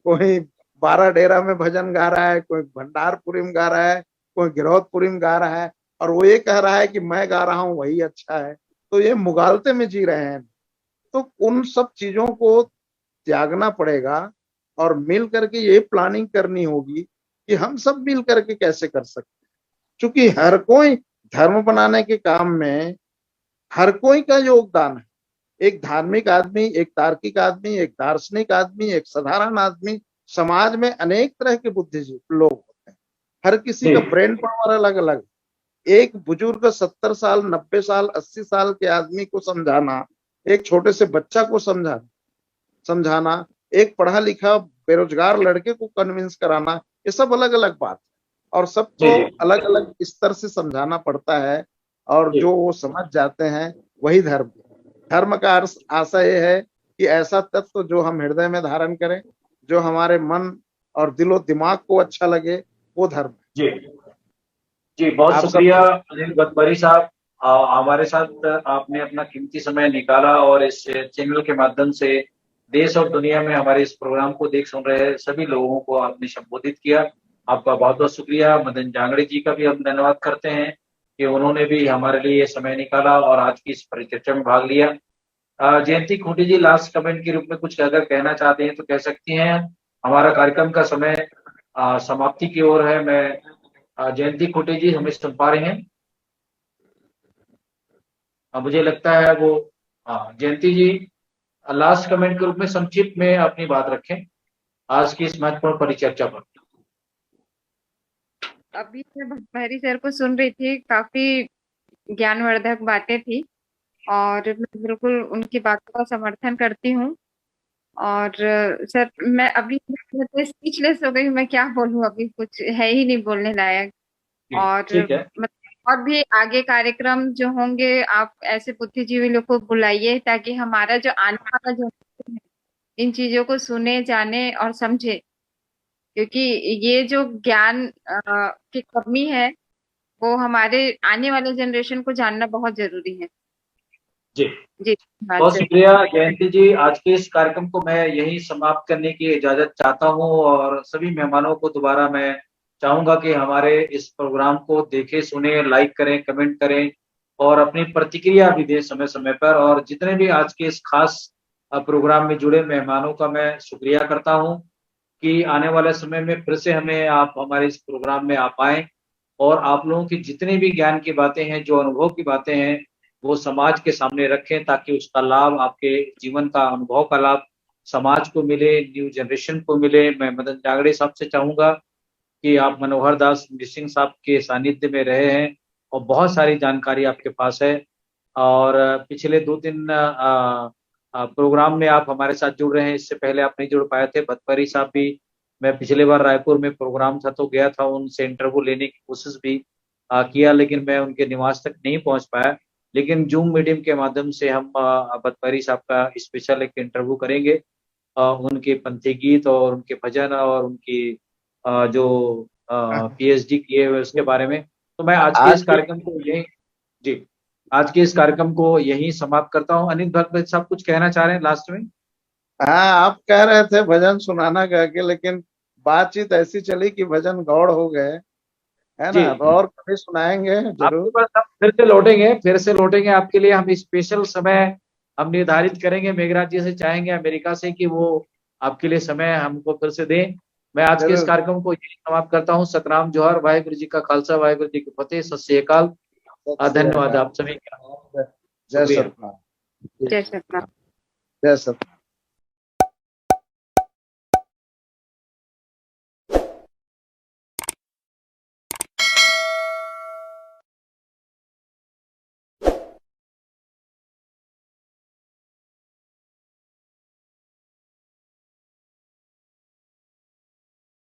कोई 12 डेरा में भजन गा रहा है, कोई भंडारपुरी में गा रहा है, कोई गिरौदपुरी में गा रहा है, और वो ये कह रहा है कि मैं गा रहा हूँ वही अच्छा है। तो ये मुगालते में जी रहे हैं। तो उन सब चीजों को त्यागना पड़ेगा और मिल करके ये प्लानिंग करनी होगी कि हम सब मिल करके कैसे कर सकते हैं। क्योंकि हर कोई धर्म बनाने के काम में हर कोई का योगदान है। एक धार्मिक आदमी, एक तार्किक आदमी, एक दार्शनिक आदमी, एक साधारण आदमी, समाज में अनेक तरह के बुद्धिजीवी लोग होते हैं, हर किसी का ब्रेन पावर अलग अलग। एक बुजुर्ग 70 साल, 90 साल, 80 साल के आदमी को समझाना, एक छोटे से बच्चा को समझाना, एक पढ़ा लिखा बेरोजगार लड़के को कन्विंस कराना, ये सब अलग अलग बात है और सबको अलग अलग स्तर से समझाना पड़ता है। और जो वो समझ जाते हैं वही धर्म का आशा ये है कि ऐसा तत्व जो हम हृदय में धारण करें, जो हमारे मन और दिलो दिमाग को अच्छा लगे, वो धर्म। जी बहुत शुक्रिया अनिल गतबरी साहब, हमारे साथ आपने अपना कीमती समय निकाला और इस चैनल के माध्यम से देश और दुनिया में हमारे इस प्रोग्राम को देख सुन रहे सभी लोगों को आपने संबोधित किया। आपका बहुत बहुत शुक्रिया। मदन जांगड़े जी का भी हम धन्यवाद करते हैं कि उन्होंने भी हमारे लिए ये समय निकाला और आज की इस परिचर्चा में भाग लिया। जयंती खूंटी जी लास्ट कमेंट के रूप में कुछ अगर कहना चाहते हैं तो कह सकती हैं। हमारा कार्यक्रम का समय समाप्ति की ओर है। मैं जयंती खूंटी जी हमें सुन पा रहे हैं? मुझे लगता है वो जयंती जी लास्ट कमेंट के रूप में संक्षिप्त में अपनी बात रखें आज की इस महत्वपूर्ण परिचर्चा पर। अभी मैं भट्टभाई सर को सुन रही थी, काफी ज्ञानवर्धक बातें थी और मैं बिल्कुल उनकी बातों का समर्थन करती हूँ। और सर मैं अभी स्पीचलेस हो गई हूँ, मैं क्या बोलूँ, अभी कुछ है ही नहीं बोलने लायक। और ठीक है। और भी आगे कार्यक्रम जो होंगे आप ऐसे बुद्धिजीवी लोग को बुलाइए ताकि हमारा जो आने वाला जो इन चीजों को सुने, जाने और समझे, क्योंकि ये जो ज्ञान की कमी है वो हमारे आने वाले जनरेशन को जानना बहुत जरूरी है। जी जी बहुत शुक्रिया जयंती जी। आज के इस कार्यक्रम को मैं यही समाप्त करने की इजाजत चाहता हूं और सभी मेहमानों को दोबारा मैं चाहूंगा कि हमारे इस प्रोग्राम को देखें, सुने, लाइक करें, कमेंट करें और अपनी प्रतिक्रिया भी दें समय समय पर। और जितने भी आज के इस खास प्रोग्राम में जुड़े मेहमानों का मैं शुक्रिया करता हूं कि आने वाले समय में फिर से हमें आप हमारे इस प्रोग्राम में आ पाएं और आप लोगों की जितनी भी ज्ञान की बातें हैं, जो अनुभव की बातें हैं, वो समाज के सामने रखें ताकि उसका लाभ, आपके जीवन का अनुभव का लाभ समाज को मिले, न्यू जनरेशन को मिले। मैं मदन जांगड़े साहब से चाहूंगा कि आप मनोहर दास सिंह साहब के सानिध्य में रहे हैं और बहुत सारी जानकारी आपके पास है। और पिछले 2-3 प्रोग्राम में आप हमारे साथ जुड़ रहे हैं, इससे पहले आप नहीं जुड़ पाए थे। भट्टभाई साहब भी, मैं पिछले बार रायपुर में प्रोग्राम था तो गया था, उनसे इंटरव्यू लेने की कोशिश भी किया, लेकिन मैं उनके निवास तक नहीं पहुंच पाया। लेकिन जूम मीडियम के माध्यम से हम भट्टभाई साहब का स्पेशल एक इंटरव्यू करेंगे, उनके पंथी गीत और उनके भजन और उनकी जो पीएचडी किए हुए उसके बारे में। तो मैं आज के इस कार्यक्रम को आज के इस कार्यक्रम को यहीं समाप्त करता हूं। अनिल भट्ट साहब कुछ कहना चाह रहे हैं लास्ट में? हाँ, आप कह रहे थे भजन सुनाना कह के, लेकिन बातचीत ऐसी चली कि भजन गौड़ हो गए, है ना? तो और कभी सुनाएंगे जरूर। आपके पास हम फिर से लौटेंगे आपके लिए। हम स्पेशल समय हम निर्धारित करेंगे, मेघराज जी से चाहेंगे अमेरिका से कि वो आपके लिए समय हमको फिर से दें। मैं आज के इस कार्यक्रम को यही समाप्त करता हूँ। सतराम जोहर, वाहिगुरु जी का खालसा, वाहिगुरु जी की फतेह, सत श्री अकाल। धन्यवाद आप सभी का। जय सतनाम। जय सतनाम। जय सतनाम।